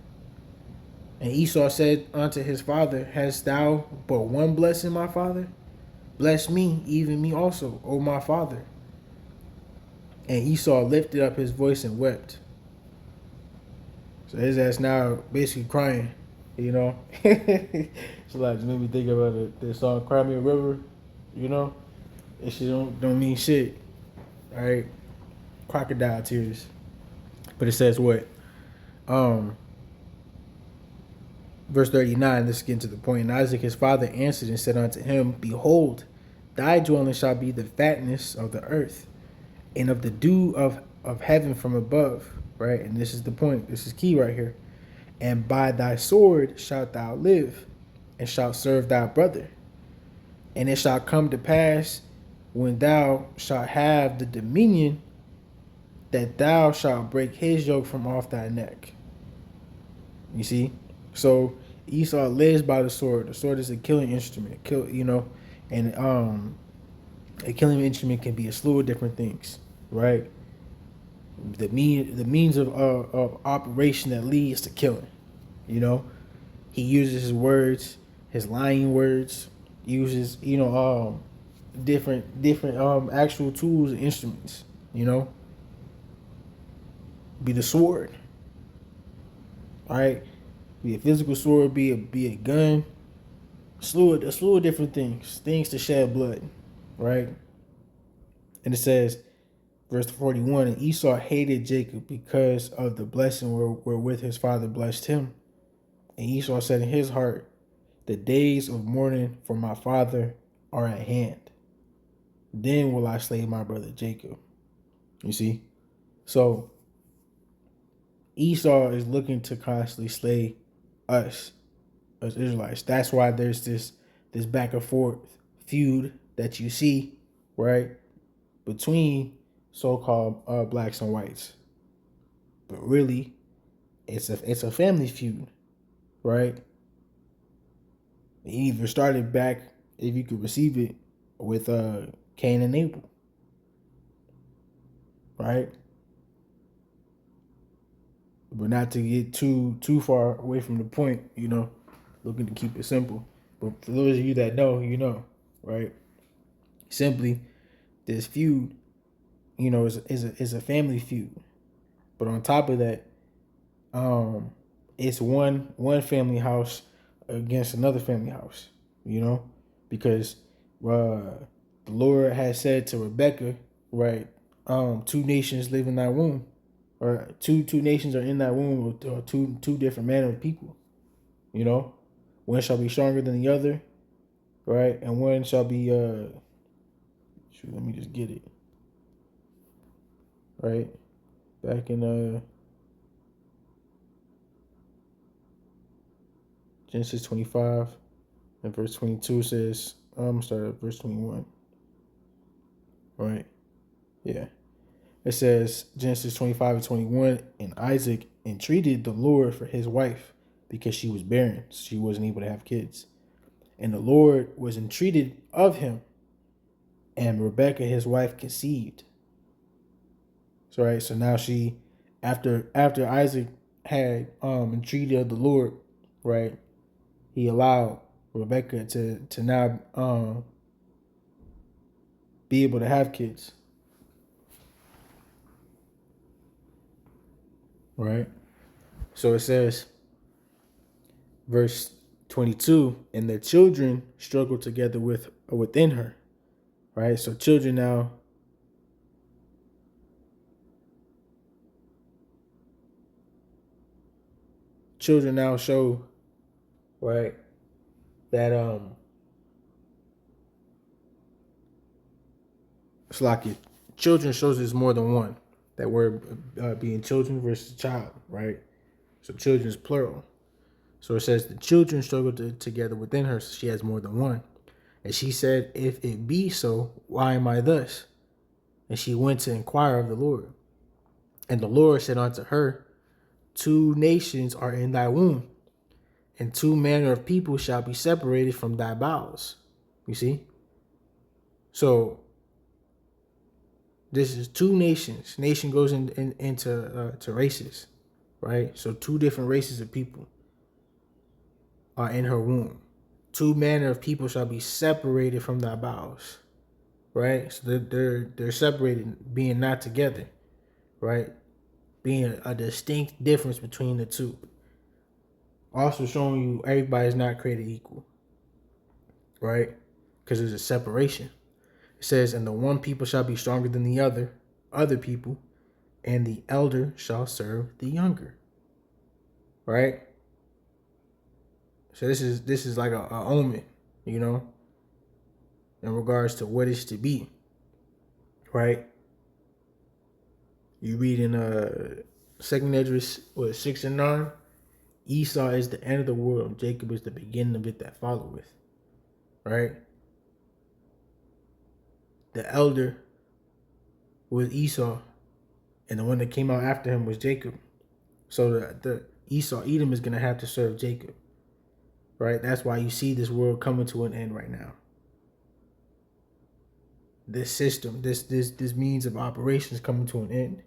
And Esau said unto his father, hast thou but one blessing, my father? Bless me, even me also, O my father. And Esau lifted up his voice and wept. So his ass now basically crying, you know. So like, just made me think about the song "Cry Me a River," you know. That shit don't mean shit, all right? Crocodile tears. But it says what? Verse 39, let's get to the point. And Isaac his father answered and said unto him, behold, thy dwelling shall be the fatness of the earth, and of the dew of heaven from above. Right? And this is the point. This is key right here. And by thy sword shalt thou live, and shalt serve thy brother. And it shall come to pass, when thou shalt have the dominion, that thou shalt break his yoke from off thy neck. You see? So Esau lives by the sword. The sword is a killing instrument. And a killing instrument can be a slew of different things, right? The means of operation that leads to killing. You know, he uses his words, his lying words, uses different actual tools and instruments. You know, be the sword. All right, be a physical sword, be a gun, a slew of different things to shed blood, right? And it says, verse 41, and Esau hated Jacob because of the blessing wherewith his father blessed him. And Esau said in his heart, the days of mourning for my father are at hand. Then will I slay my brother Jacob. You see? So Esau is looking to constantly slay us as Israelites. That's why there's this back and forth feud that you see, right, between so-called blacks and whites. But really, it's a family feud, right? It either started back, if you could receive it, with Cain and Abel, right? But not to get too far away from the point, looking to keep it simple. But for those of you that know, right? Simply, this feud, is a family feud. But on top of that, it's one family house against another family house, because the Lord has said to Rebecca, right, two nations live in that womb, or two nations are in that womb, or two different manner of people, one shall be stronger than the other, right, and one shall be let me just get it, right, back in Genesis 25 and verse 22 says, I'm sorry, verse 21. Right? Yeah. It says, Genesis 25 and 21, and Isaac entreated the Lord for his wife because she was barren. She wasn't able to have kids. And the Lord was entreated of him, and Rebekah, his wife, conceived. So, right, so now she, after Isaac had entreated of the Lord, right, he allowed Rebecca to now be able to have kids. Right? So it says, verse 22, and the children struggled together within her. Right? So children now show, right, that it's like it, children shows there's more than one. That word being children versus child, right? So children is plural. So it says the children struggled together within her, so she has more than one. And she said, if it be so, why am I thus? And she went to inquire of the Lord. And the Lord said unto her, two nations are in thy womb, and two manner of people shall be separated from thy bowels. You see? So this is two nations. Nation goes into races, right? So two different races of people are in her womb. Two manner of people shall be separated from thy bowels, right? So they're separated, being not together, right? Being a distinct difference between the two. Also showing you everybody's not created equal, right? Because there's a separation. It says, and the one people shall be stronger than the other people, and the elder shall serve the younger. Right? So this is like a omen, in regards to what is to be. Right? You read in 2nd Esdras 6 and 9, Esau is the end of the world, Jacob is the beginning of it that followeth. Right? The elder was Esau, and the one that came out after him was Jacob. So the Esau, Edom, is going to have to serve Jacob. Right? That's why you see this world coming to an end right now. This system, this means of operations coming to an end.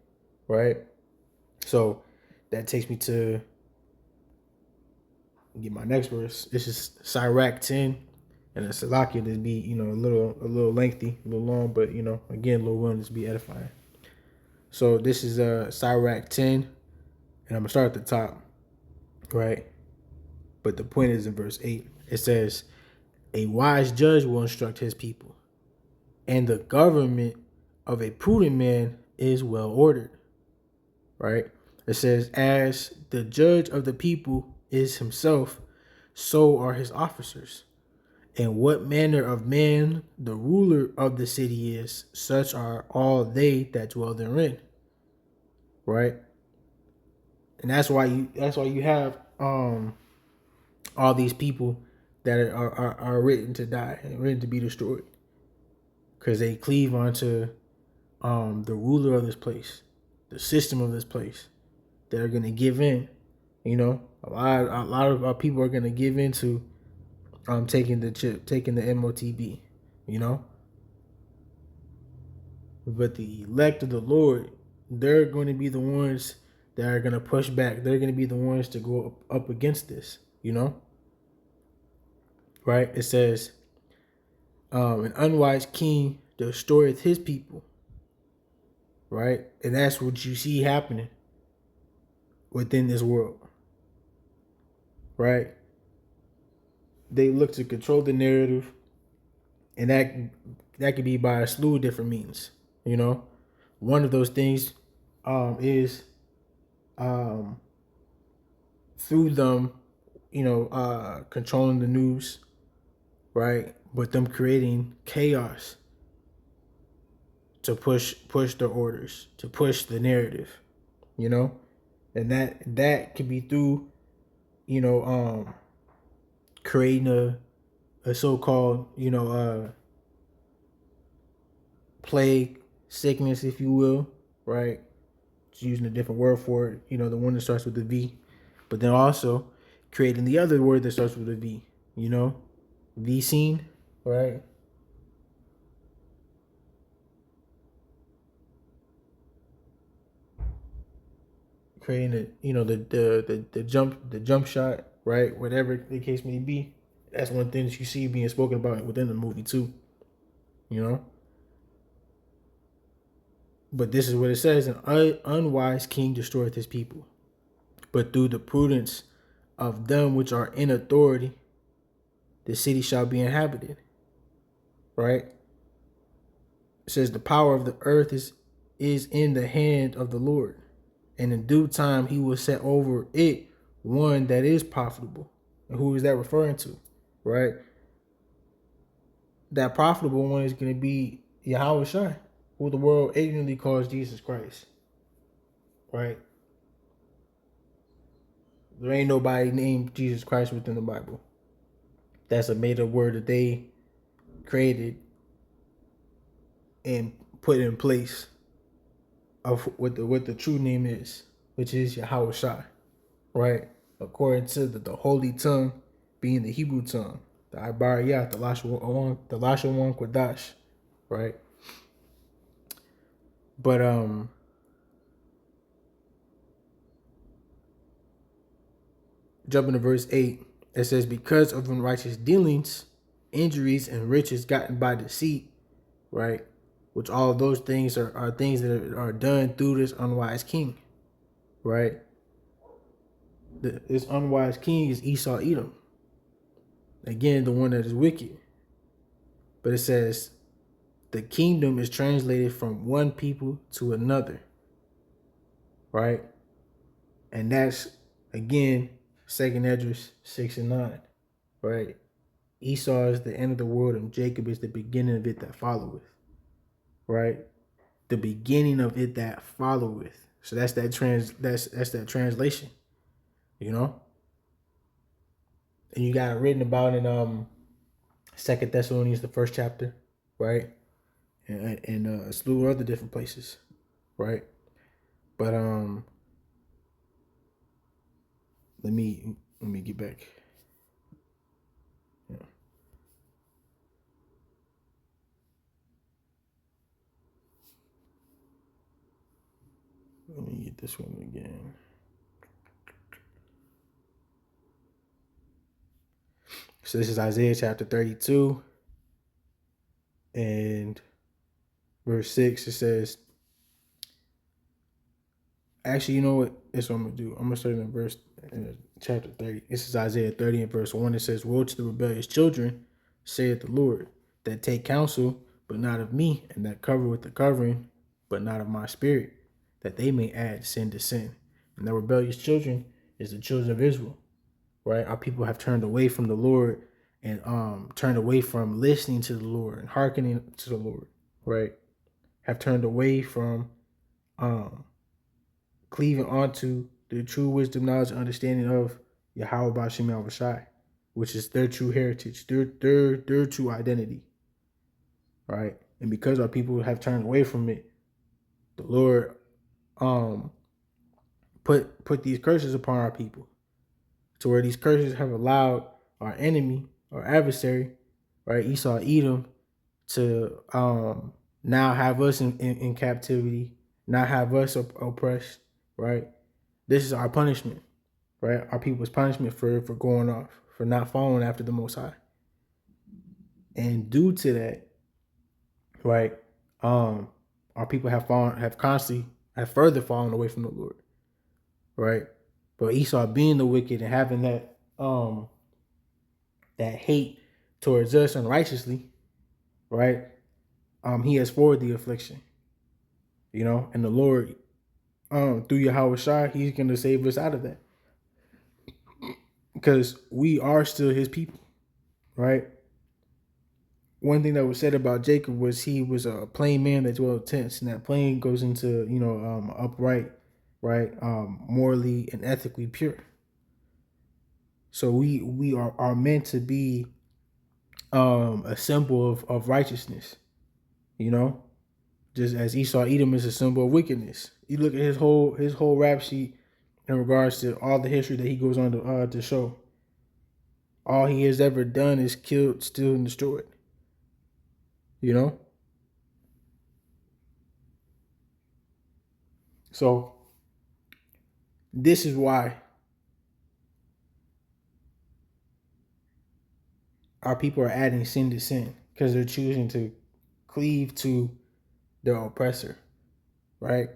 Right? So that takes me to get my next verse. This is Sirach 10. And a Salakia to be, a little lengthy, a little long, but, again, Lord willing, to be edifying. So this is Sirach 10, and I'm going to start at the top. right? But the point is in verse 8, it says, a wise judge will instruct his people, and the government of a prudent man is well ordered, right? It says, as the judge of the people is himself, so are his officers. And what manner of man the ruler of the city is, such are all they that dwell therein, right? And that's why you have all these people that are written to die and written to be destroyed, because they cleave onto the ruler of this place, the system of this place. That are gonna give in. You know, a lot of our people are gonna give into taking the chip, taking the MOTB. You know, but the elect of the Lord, they're going to be the ones that are going to push back. They're going to be the ones to go up against this, you know? Right? It says, an unwise king destroyeth his people. Right? And that's what you see happening within this world. Right? They look to control the narrative, and that could be by a slew of different means, you know? One of those things is through them, controlling the news, right? But them creating chaos to push their orders, to push the narrative, you know, and that could be through, creating a so-called, plague, sickness, if you will, right? Just using a different word for it, the one that starts with the V, but then also creating the other word that starts with a V, V scene, right? Creating the jump shot, right? Whatever the case may be. That's one thing that you see being spoken about within the movie too. But this is what it says: an unwise king destroyeth his people, but through the prudence of them which are in authority, the city shall be inhabited. Right? It says the power of the earth is in the hand of the Lord, and in due time he will set over it one that is profitable. And who is that referring to? Right? That profitable one is going to be Yahweh Shai, who the world ignorantly calls Jesus Christ. Right? There ain't nobody named Jesus Christ within the Bible. That's a made up word that they created and put in place of what the true name is, which is Yahweh Shai. Right? According to the holy tongue being the Hebrew tongue, the Ibariyat, the Lashon Kodash, right? But jumping to verse 8, it says, because of unrighteous dealings, injuries, and riches gotten by deceit, right? Which all of those things are things that are done through this unwise king, right? This unwise king is Esau Edom. Again, the one that is wicked. But it says, the kingdom is translated from one people to another, right? And that's, again, 2nd Esdras 6 and 9, right? Esau is the end of the world, and Jacob is the beginning of it that followeth, right? The beginning of it that followeth. So that's that translation, And you got it written about in 2nd Thessalonians, the 1st chapter, right? And a slew of other different places, right? But let me get back. Yeah. Let me get this one again. So this is Isaiah chapter 32 and verse 6. It says, Actually, you know what? That's what I'm gonna do. I'm gonna start in chapter 30. This is Isaiah 30 and verse 1. It says, "Woe to the rebellious children, saith the Lord, that take counsel, but not of me, and that cover with the covering, but not of my spirit, that they may add sin to sin." And the rebellious children is the children of Israel, right? Our people have turned away from the Lord and turned away from listening to the Lord and hearkening to the Lord, right? Have turned away from cleaving onto the true wisdom, knowledge, and understanding of Yahweh Bashim Yahushai, which is their true heritage, their true identity, right? And because our people have turned away from it, the Lord put these curses upon our people, to where these curses have allowed our enemy, our adversary, right, Esau, Edom, to now have us in captivity, not have us oppressed, right? This is our punishment, right? Our people's punishment for going off, for not following after the Most High. And due to that, right, our people have further fallen away from the Lord, right? But Esau, being the wicked and having that hate towards us unrighteously, right? He has forwarded the affliction, and the Lord, through Yahweh Shai, he's going to save us out of that, because we are still his people, right? One thing that was said about Jacob was he was a plain man that dwelt tents, and that plain goes into, upright, right? Morally and ethically pure. So we are meant to be a symbol of righteousness, just as Esau Edom is a symbol of wickedness. You look at his whole rap sheet in regards to all the history that he goes on to show. All he has ever done is killed, steal, and destroyed. So this is why our people are adding sin to sin, because they're choosing to cleave to their oppressor, right?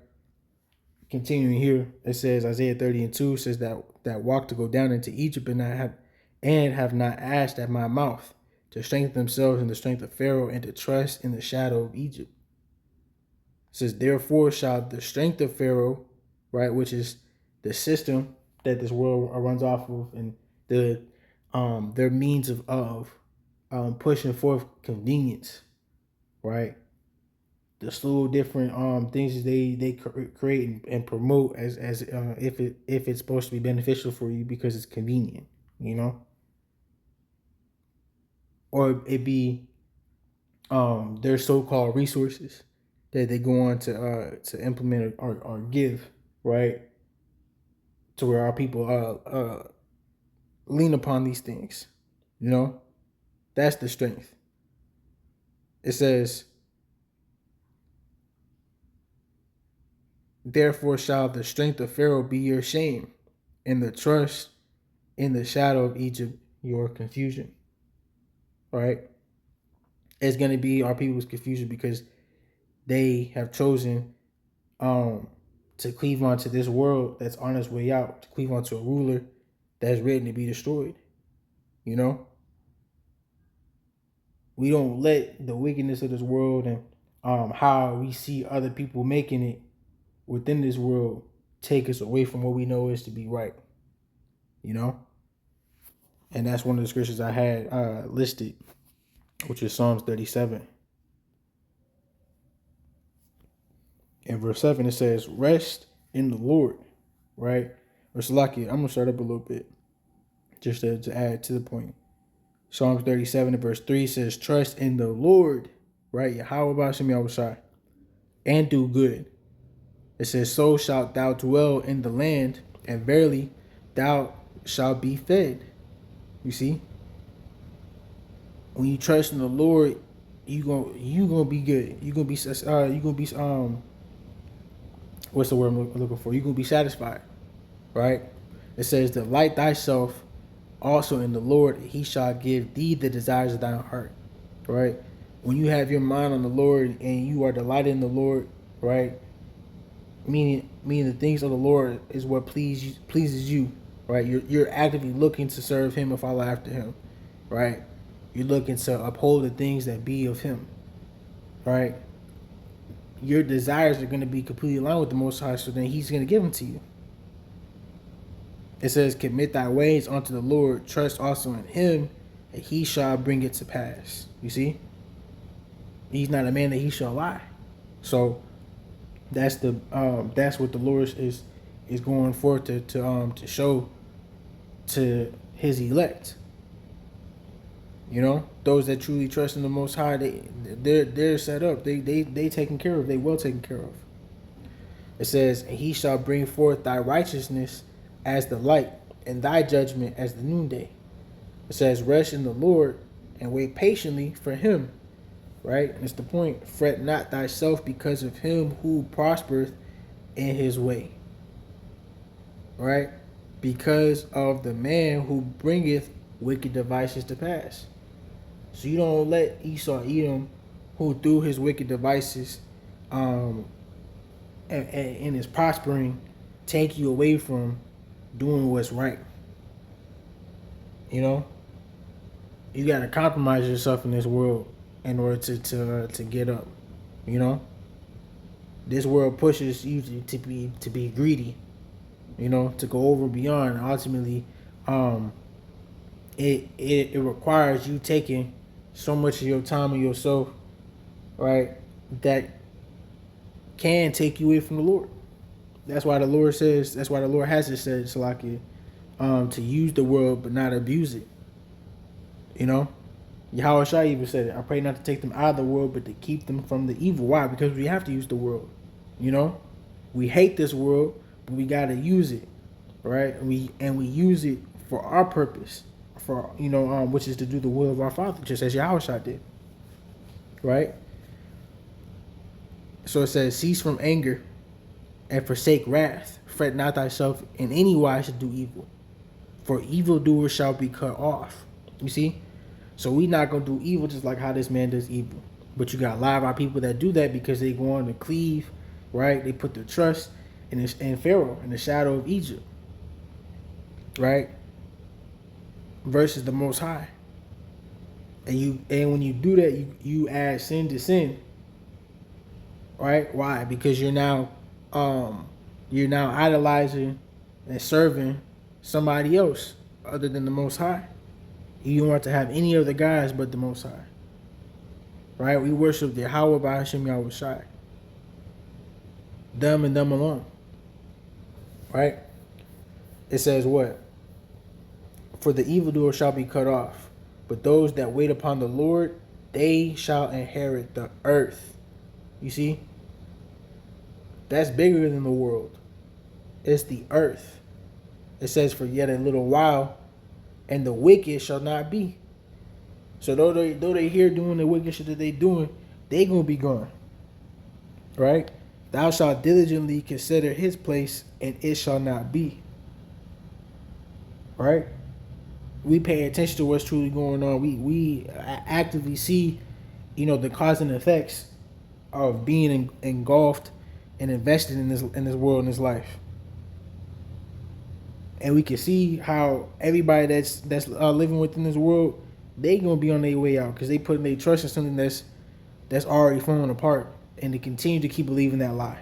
Continuing here, it says Isaiah 30 and 2 says that walk to go down into Egypt and have not asked at my mouth, to strengthen themselves in the strength of Pharaoh and to trust in the shadow of Egypt. It says, therefore shall the strength of Pharaoh, right, which is the system that this world runs off of, and their means of pushing forth convenience, right? The slew of different things they create and promote as if it's supposed to be beneficial for you because it's convenient, or it be their so-called resources that they go on to implement or give, right? To where our people lean upon these things, that's the strength. It says, therefore shall the strength of Pharaoh be your shame, and the trust in the shadow of Egypt your confusion. Right? It's going to be our people's confusion because they have chosen to cleave onto this world that's on its way out, to cleave onto a ruler that's ready to be destroyed. We don't let the wickedness of this world and how we see other people making it within this world take us away from what we know is to be right. And that's one of the scriptures I had listed, which is Psalms 37. In verse 7, it says, rest in the Lord, right? Or Salaki, I'm going to start up a little bit just to add to the point. Psalms 37 and verse 3 says, trust in the Lord, right? Yahweh Bashim Yahushai, and do good. It says, so shalt thou dwell in the land, and verily thou shalt be fed. You see? When you trust in the Lord, you gonna be good. You gonna be what's the word I'm looking for? You're gonna be satisfied, right? It says, delight thyself also in the Lord, he shall give thee the desires of thine heart, right? When you have your mind on the Lord and you are delighted in the Lord, right, meaning the things of the Lord is what pleases you, right? You're actively looking to serve Him and follow after Him, right? You're looking to uphold the things that be of Him, right? Your desires are going to be completely aligned with the Most High, so then He's going to give them to you. It says, "Commit thy ways unto the Lord; trust also in Him, and He shall bring it to pass." You see, He's not a man that He shall lie. So that's what the Lord is going forth to show to His elect. You know, those that truly trust in the Most High, they're set up. They taken care of. They well taken care of. It says, "And He shall bring forth thy righteousness as the light, and thy judgment as the noonday." It says, "Rest in the Lord and wait patiently for Him." Right? That's the point. "Fret not thyself because of him who prospereth in his way." Right? Because of the man who bringeth wicked devices to pass. So you don't let Esau, Edom, who through his wicked devices and is prospering, take you away from doing what's right. You know? You got to compromise yourself in this world in order to get up. You know? This world pushes you to be greedy. You know, to go over and beyond. Ultimately, it requires you taking so much of your time and yourself, right, that can take you away from the Lord. That's why the Lord says, that's why the Lord has it said, Salakia, to use the world but not abuse it. You know? Yahweh Shai even said it. "I pray not to take them out of the world, but to keep them from the evil." Why? Because we have to use the world. You know? We hate this world, but we gotta use it. Right? And we use it for our purpose. For which is to do the will of our Father, just as Yahweh Shai did. Right? So it says, "Cease from anger and forsake wrath. Fret not thyself in any wise to do evil. For evildoers shall be cut off." You see? So we not going to do evil just like how this man does evil. But you got a lot of our people that do that because they go on to cleave, right? They put their trust in Pharaoh, in the shadow of Egypt. Right? Versus the Most High. And when you do that, you add sin to sin. Right? Why? Because you're now idolizing and serving somebody else other than the Most High. You don't want to have any other guys but the Most High. Right? We worship the Yahweh by Hashem Yahweh Shai. Them and them alone. Right? It says what? "For the evildoer shall be cut off, but those that wait upon the Lord, they shall inherit the earth." You see? That's bigger than the world. It's the earth. It says, "For yet a little while, and the wicked shall not be." So though they here doing the wicked shit that they doing, they gonna be gone. Right? "Thou shalt diligently consider his place, and it shall not be." Right? We pay attention to what's truly going on. We actively see, the cause and effects of being engulfed and invested in this world, in this life. And we can see how everybody that's living within this world, they gonna be on their way out because they putting their trust in something that's already falling apart, and they continue to keep believing that lie.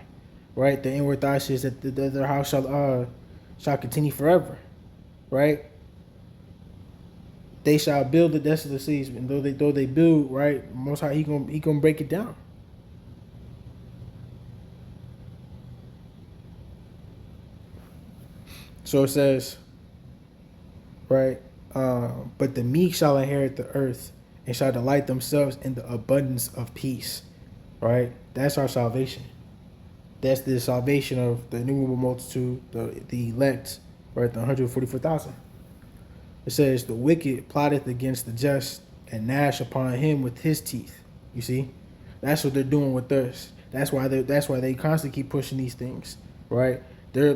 Right? The inward thought says that their house shall continue forever. Right? "They shall build the desolate cities, and though they build, right, Most High, he gonna break it down." So it says, right, "But the meek shall inherit the earth, and shall delight themselves in the abundance of peace." Right? That's our salvation. That's the salvation of the innumerable multitude, the elect, right, the 144,000. It says, "The wicked plotteth against the just, and gnash upon him with his teeth." You see? That's what they're doing with us. That's why they constantly keep pushing these things. Right? They're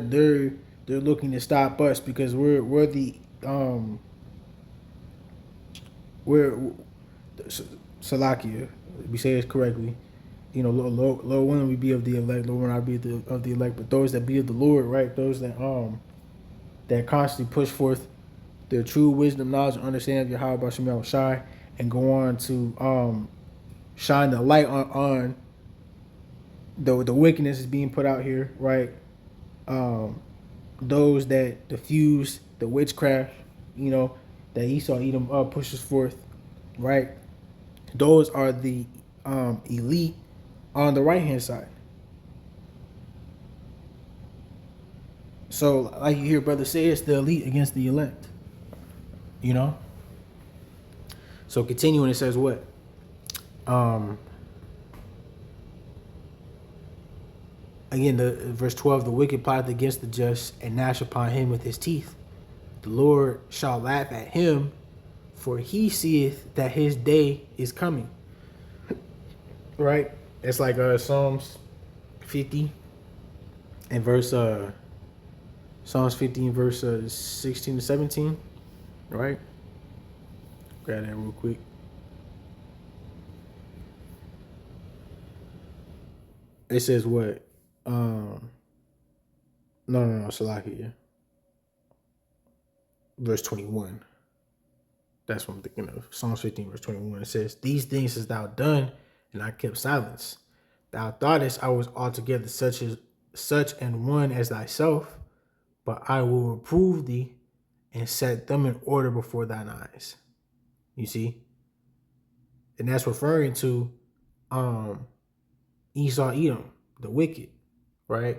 looking to stop us because we're Salakia, we say this correctly, low one we be of the elect, low one I be of the elect, but those that be of the Lord, right? Those that constantly push forth the true wisdom, knowledge, and understanding of Yahweh Shem Yahweh Shai, and go on to shine the light on the wickedness is being put out here, right? Those that diffuse the witchcraft, that Esau Edom pushes forth, right? Those are the elite on the right hand side. So, like you hear brother say, it's the elite against the elect. So continuing, it says what? Again, the verse 12, the wicked plotted against the just and gnash upon him with his teeth. The Lord shall laugh at him, for he seeth that his day is coming. Right? It's like Psalms 50 and verse Psalms 50 and verse 16 to 17. Right? Grab that real quick. It says what? No, Salakia. Verse 21. That's what I'm thinking of. Psalms 15, verse 21. It says, these things hast thou done, and I kept silence. Thou thoughtest I was altogether such an one as thyself, but I will reprove thee and set them in order before thine eyes. You see? And that's referring to Esau Edom, the wicked, right?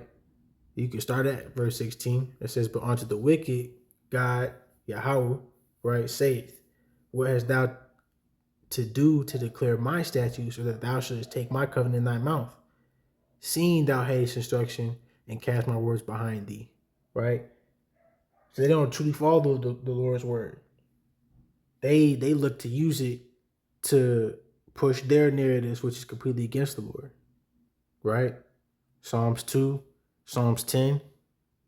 You can start at verse 16. It says, but unto the wicked, God, Yahweh, right, saith, what hast thou to do to declare my statutes, so that thou shouldest take my covenant in thy mouth, seeing thou hatest instruction and cast my words behind thee, right? So they don't truly follow the Lord's word. They look to use it to push their narratives, which is completely against the Lord, right? Psalms 2, Psalms 10,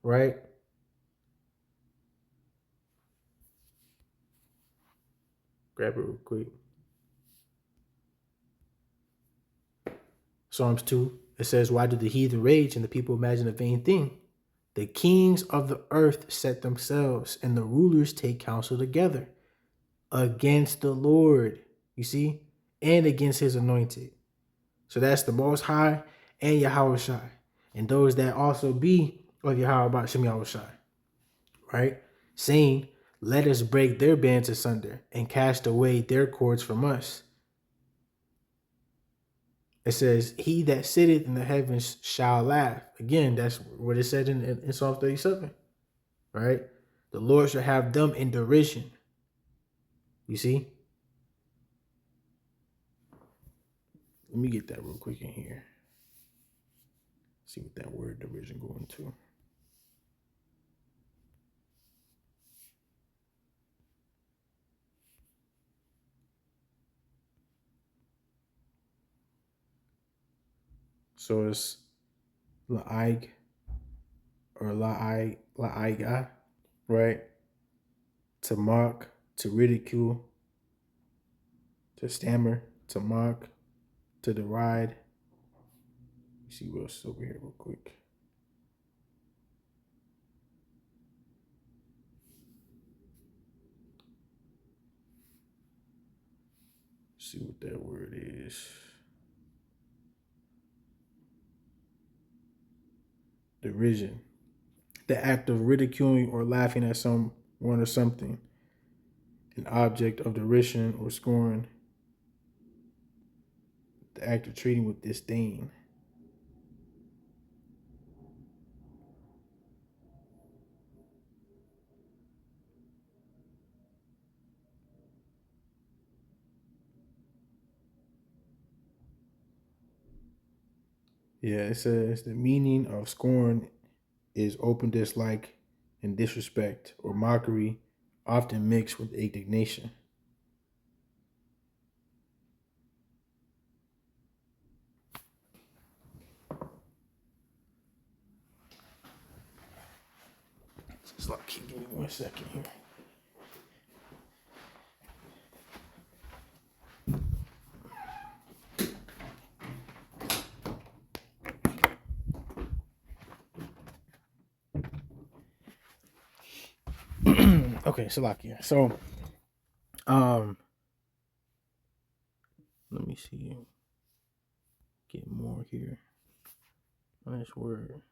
right? Grab it real quick. Psalms 2, it says, why do the heathen rage and the people imagine a vain thing? The kings of the earth set themselves, and the rulers take counsel together against the Lord, you see, and against his anointed. So that's the Most High and Yahweh Shai, and those that also be of Yahweh Shem Yahweh Shai, right? Saying, let us break their bands asunder and cast away their cords from us. It says, he that sitteth in the heavens shall laugh. Again, that's what it said in Psalm 37, right? The Lord shall have them in derision. You see? Let me get that real quick in here. See what that word derision going to. So it's la'ig or la'iga, right? To mock, to ridicule, to stammer, to mock, to deride. See what else is over here real quick. See what that word is. Derision. The act of ridiculing or laughing at someone or something. An object of derision or scorn. The act of treating with disdain. Yeah, it says the meaning of scorn is open dislike and disrespect or mockery, often mixed with indignation. Just like, give me 1 second here. Okay, Salakia. So, um, let me see. Get more here. Nice word.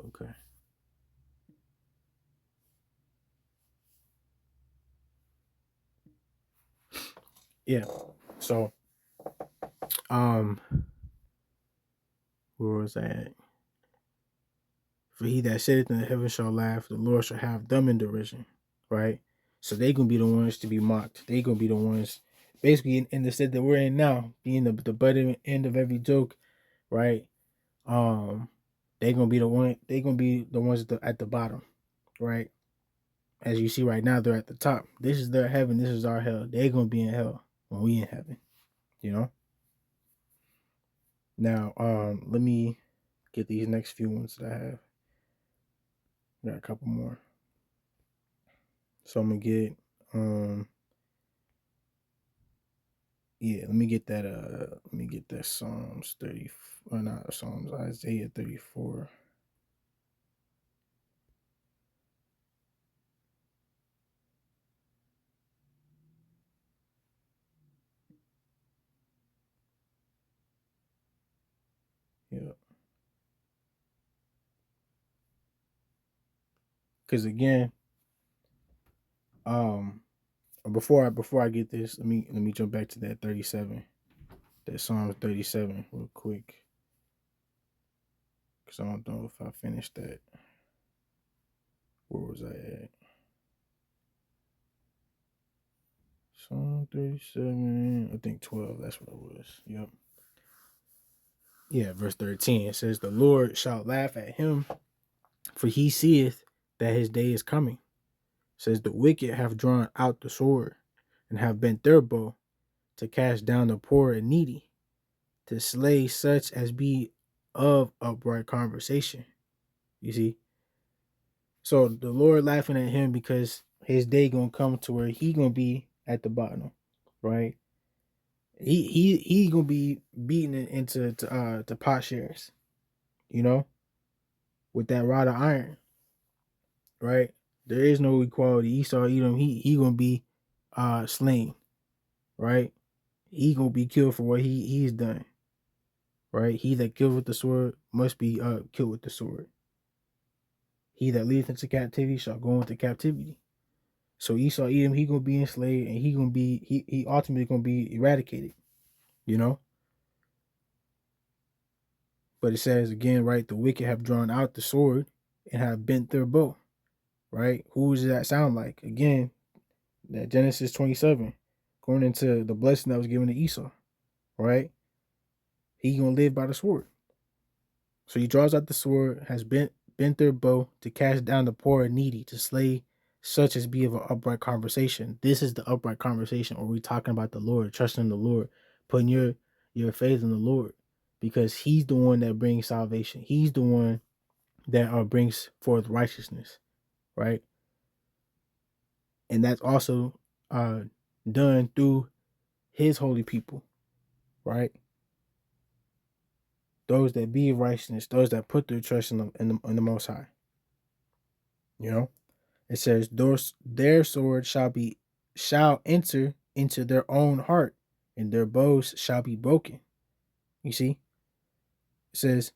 Okay. Yeah. So, um, where was that? For he that sitteth in the heaven shall laugh, the Lord shall have them in derision. Right? So they gonna be the ones to be mocked. They gonna be the ones basically in the state that we're in now, being the butt end of every joke, right? They gonna be the ones at the bottom, right? As you see right now, they're at the top. This is their heaven, this is our hell. They gonna be in hell when we in heaven, you know? Now, let me get these next few ones that I have. Got a couple more. So I'm gonna get let me get that Psalms 30 not Psalms, Isaiah 34. Yeah. Cause again, before I get this, let me jump back to that 37. That Psalm 37 real quick. Cause I don't know if I finished that. Where was I at? Psalm 37, I think 12, that's what it was. Yep. Yeah, verse 13. It says, the Lord shall laugh at him, for he seeth that his day is coming. It says, the wicked have drawn out the sword, and have bent their bow, to cast down the poor and needy, to slay such as be of upright conversation. You see? So the Lord laughing at him because his day gonna come to where he gonna be at the bottom, right? He gonna be beating it into to pot shares, you know, with that rod of iron, right? There is no equality. Esau, Edom, he gonna be slain, right? He gonna be killed for what he's done, right? He that killed with the sword must be killed with the sword. He that leadeth into captivity shall go into captivity. So Esau, Edom, he gonna be enslaved, and he ultimately gonna be eradicated, you know. But it says again, right? The wicked have drawn out the sword and have bent their bow, right? Who does that sound like? Again, that Genesis 27, going into the blessing that was given to Esau, right? He gonna live by the sword. So he draws out the sword, has bent their bow to cast down the poor and needy, to slay such as be of an upright conversation. This is the upright conversation, or we talking about the Lord, trusting the Lord, putting your faith in the Lord, because he's the one that brings salvation. He's the one that brings forth righteousness, right? And that's also done through his holy people, right? Those that be of righteousness, those that put their trust in the Most High. You know, it says, their sword shall enter into their own heart, and their bows shall be broken. You see, it says,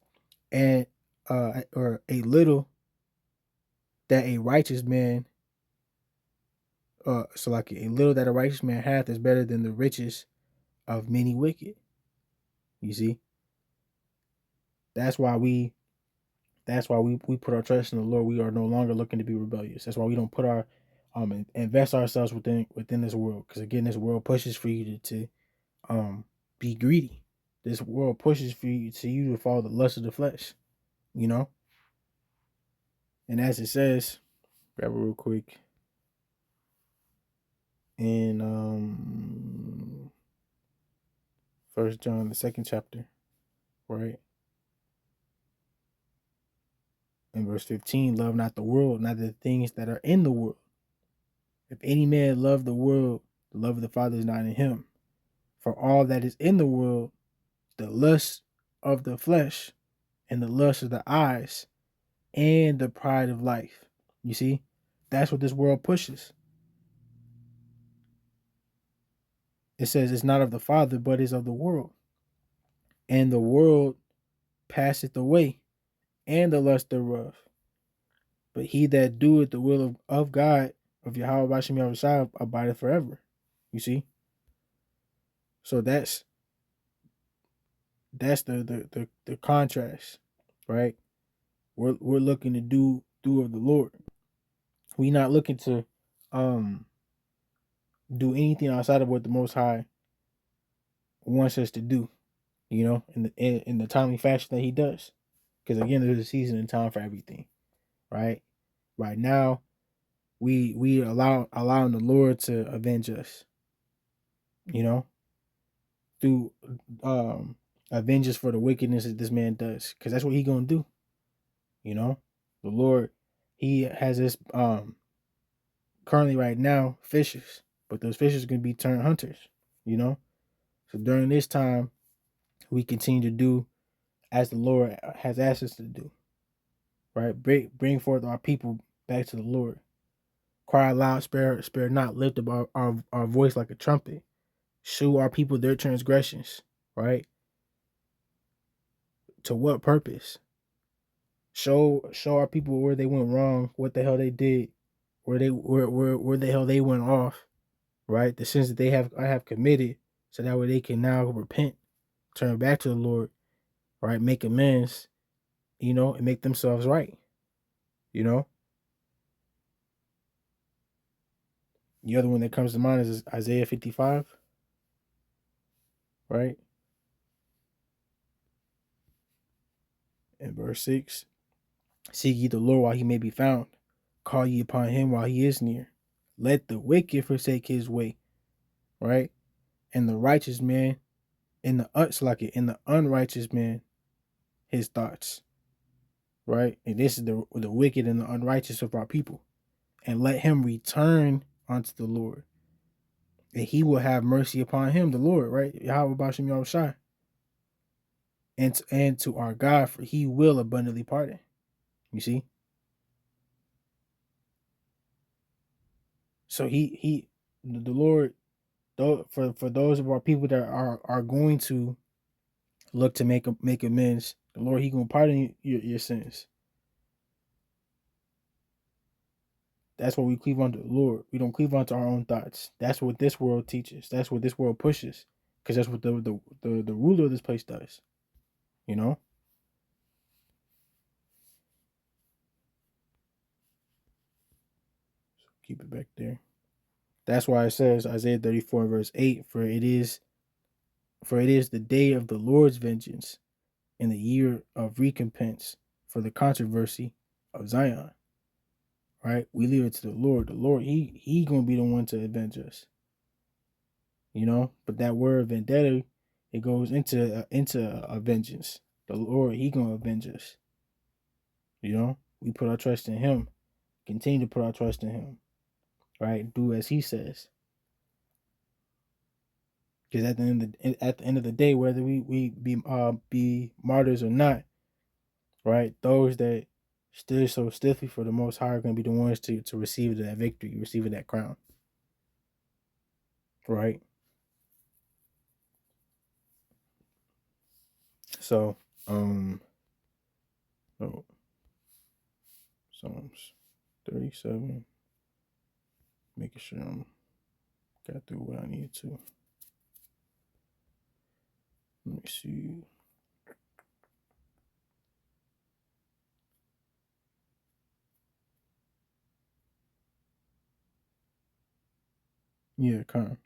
and or a little that a righteous man, so like a little that a righteous man hath is better than the riches of many wicked. You see, that's why we put our trust in the Lord. We are no longer looking to be rebellious. That's why we don't put our invest ourselves within this world. Because again, this world pushes for you to be greedy. This world pushes for you to follow the lust of the flesh. You know, and as it says, grab it real quick. In First John, the second chapter, right? In verse 15, love not the world, not the things that are in the world. If any man love the world, the love of the Father is not in him. For all that is in the world, the lust of the flesh, and the lust of the eyes, and the pride of life. You see, that's what this world pushes. It says it's not of the Father, but is of the world. And the world passeth away, and the lust thereof. But he that doeth the will of God, of Yahweh Bashem Yahushua, abideth forever. You see? So that's the contrast, right? We're looking to do of the Lord. We not looking to do anything outside of what the Most High wants us to do, you know, in the timely fashion that He does. Because again, there's a season and time for everything, right? Right now, we allowing the Lord to avenge us, you know, through avenge us for the wickedness that this man does, because that's what He gonna do, you know. The Lord, He has us currently right now fishers, but those fishers are gonna be turned hunters, you know. So during this time, we continue to do as the Lord has asked us to do, right? Bring forth our people back to the Lord. Cry aloud, spare not, lift up our voice like a trumpet. Show our people their transgressions, right? To what purpose? Show our people where they went wrong, what the hell they did, where the hell they went off, right? The sins that they have committed, so that way they can now repent, turn back to the Lord, right? Make amends, you know, and make themselves right, you know. The other one that comes to mind is Isaiah 55, right? In verse 6, seek ye the Lord while he may be found. Call ye upon him while he is near. Let the wicked forsake his way, right? And the righteous man, in the unrighteous man, his thoughts, right? And this is the wicked and the unrighteous of our people. And let him return unto the Lord, and he will have mercy upon him, the Lord, right? Yahweh Bashem Yahushua. And to our God, for he will abundantly pardon. You see? So the Lord, though, for those of our people that are going to look to make amends, the Lord, He gonna pardon your sins. That's what we cleave unto the Lord. We don't cleave unto our own thoughts. That's what this world teaches. That's what this world pushes. Because that's what the ruler of this place does. You know? So keep it back there. That's why it says, Isaiah 34 verse 8, for it is the day of the Lord's vengeance, in the year of recompense for the controversy of Zion. Right? We leave it to the Lord. The Lord, He gonna be the one to avenge us. You know, but that word vendetta, it goes into a vengeance. The Lord, He gonna avenge us. You know, we put our trust in Him. Continue to put our trust in Him. Right? Do as He says. Because at the end of the day, whether we be martyrs or not, right? Those that stood so stiffly for the Most High are going to be the ones to receive that victory, receive that crown, right? So, Psalms 37, making sure I'm got through what I needed to. Let me see. Yeah, kind of.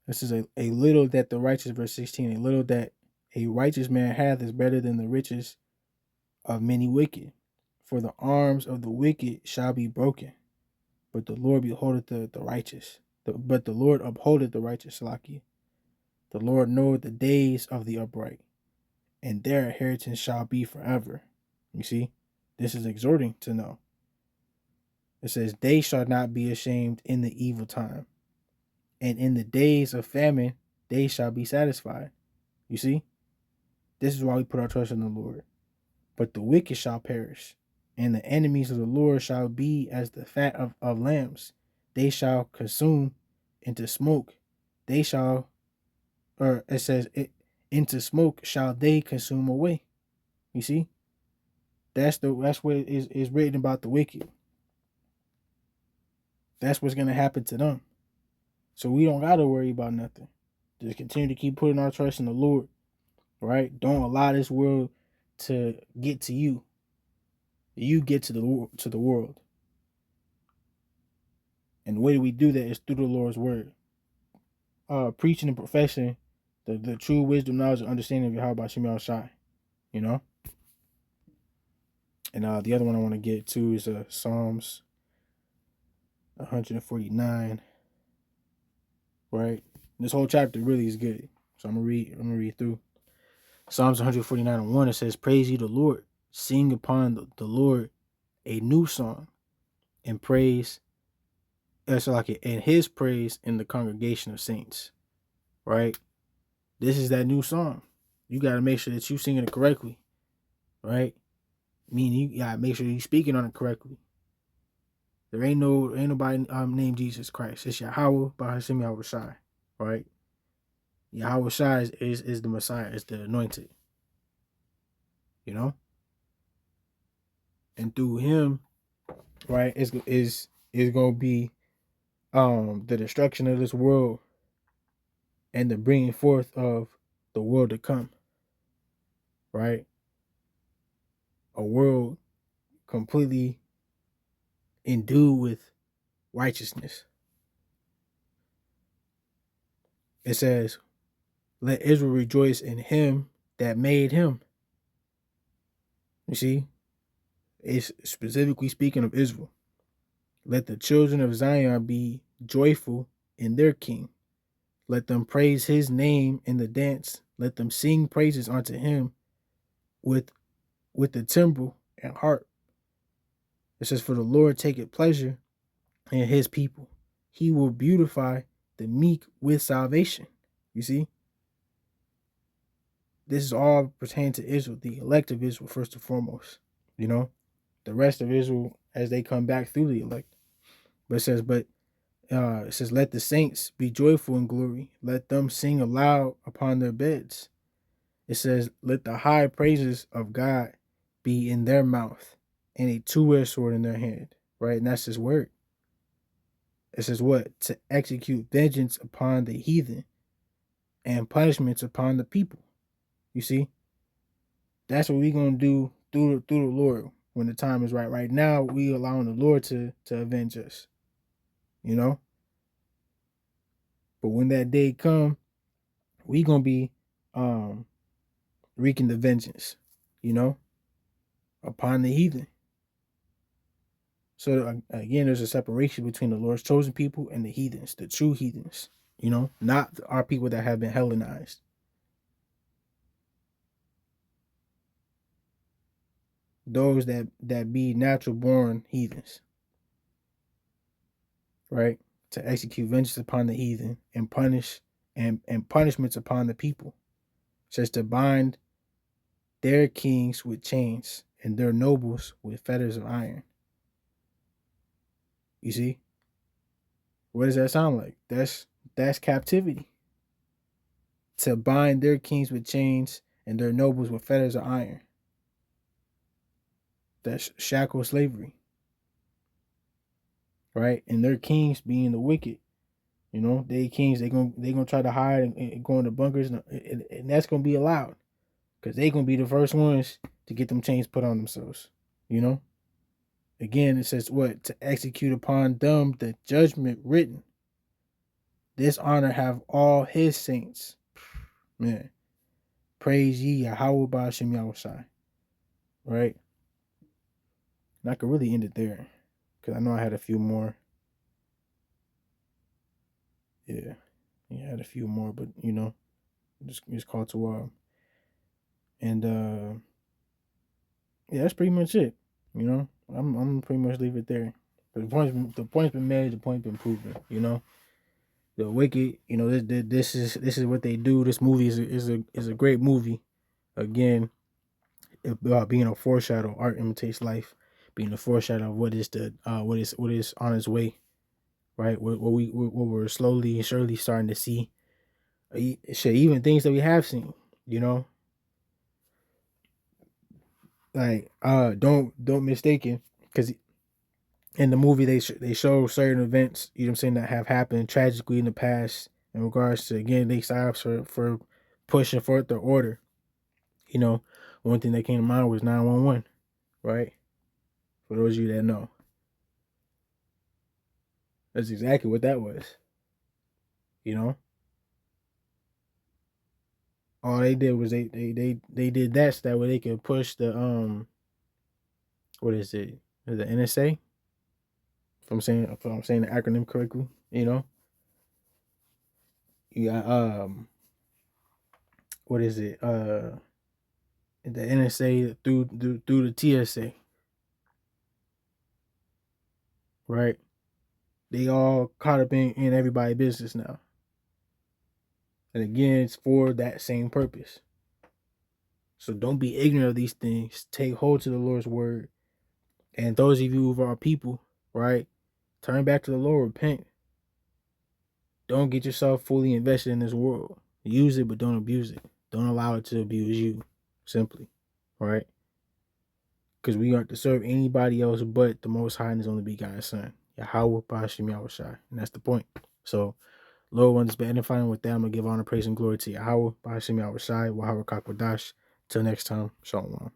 This is a little that the righteous, verse 16, a little that a righteous man hath is better than the riches of many wicked. For the arms of the wicked shall be broken, but the Lord beholdeth the righteous. But the Lord upholdeth the righteous, Salaki. The Lord knoweth the days of the upright, and their inheritance shall be forever. You see? This is exhorting to know. It says, they shall not be ashamed in the evil time, and in the days of famine they shall be satisfied. You see? This is why we put our trust in the Lord. But the wicked shall perish, and the enemies of the Lord shall be as the fat of lambs. They shall consume into smoke. They shall, or it says, into smoke shall they consume away. You see? That's what is written about the wicked. That's what's gonna happen to them. So we don't gotta worry about nothing. Just continue to keep putting our trust in the Lord. Right? Don't allow this world to get to you. You get to the world. And the way we do that is through the Lord's word. Preaching and professing the true wisdom, knowledge, and understanding of Yahweh Shem Yahushai. You know? And the other one I want to get to is Psalms 149. Right? This whole chapter really is good. So I'm gonna read through. Psalms 149:1, it says, praise ye the Lord. Sing upon the Lord a new song, and praise, that's like it, and his praise in the congregation of saints. Right? This is that new song. You got to make sure that you singing it correctly. Right? Meaning you got to make sure you speaking on it correctly. There ain't nobody named Jesus Christ. It's Yahweh by Hashem Yahushai. Right? Yahweh Shai is the Messiah, is the anointed. You know? And through him, right, is gonna be the destruction of this world and the bringing forth of the world to come. Right? A world completely endued with righteousness. It says, let Israel rejoice in him that made him. You see? It's specifically speaking of Israel. Let the children of Zion be joyful in their king. Let them praise his name in the dance. Let them sing praises unto him with the timbrel and harp. It says, for the Lord taketh pleasure in his people. He will beautify the meek with salvation. You see? This is all pertaining to Israel, the elect of Israel, first and foremost. You know? The rest of Israel as they come back through the elect. But it says, let the saints be joyful in glory. Let them sing aloud upon their beds. It says, let the high praises of God be in their mouth and a two-edged sword in their hand. Right? And that's his word. It says what? To execute vengeance upon the heathen and punishments upon the people. You see? That's what we're going to do through the Lord when the time is right. Right now, we allowing the Lord to avenge us. You know? But when that day come, we going to be wreaking the vengeance, you know, upon the heathen. So again, there's a separation between the Lord's chosen people and the heathens, the true heathens, you know, not our people that have been Hellenized. Those that be natural born heathens, right? To execute vengeance upon the heathen and punish and punishments upon the people. It says to bind their kings with chains and their nobles with fetters of iron. You see? What does that sound like? That's captivity. To bind their kings with chains and their nobles with fetters of iron. That's shackle slavery. Right? And their kings being the wicked. You know, they kings, they gonna try to hide and go in the bunkers, and that's gonna be allowed. Because they gonna be the first ones to get them chains put on themselves. You know? Again, it says what? To execute upon them the judgment written. This honor have all his saints. Man. Praise ye Yahweh Ba'ashem Yahushai. Right? And I could really end it there. Because I know I had a few more. Yeah. I had a few more, but you know, just call to and yeah, that's pretty much it. You know, I'm pretty much leave it there. The point's been made. The point been proven. You know, the wicked. You know, this is what they do. This movie is a great movie. Again, about being a foreshadow. Art imitates life. Being a foreshadow of what is on its way. Right, what we're slowly and surely starting to see. Shit, even things that we have seen. You know, like don't mistake it, because in the movie they show certain events, you know what I'm saying, that have happened tragically in the past in regards to, again, they sides for pushing forth the order. You know, one thing that came to mind was 911, right? For those of you that know, that's exactly what that was. You know, all they did was they did that so that way they could push the what is it, the NSA, if I'm saying the acronym correctly. You know, you got what is it, the NSA through the TSA, right? They all caught up in everybody's business now. And again, it's for that same purpose. So don't be ignorant of these things. Take hold to the Lord's word. And those of you who are people, right? Turn back to the Lord, repent. Don't get yourself fully invested in this world. Use it, but don't abuse it. Don't allow it to abuse you, simply, right? Because we aren't to serve anybody else but the Most High and His only begotten Son, Yahweh Bashim Yahushai. And that's the point. So, Lord, when it's been edifying with that, I'm going to give honor, praise, and glory to Yahweh Bashim Yahushai, Wahawah Kakwadash. Till next time, Shalom.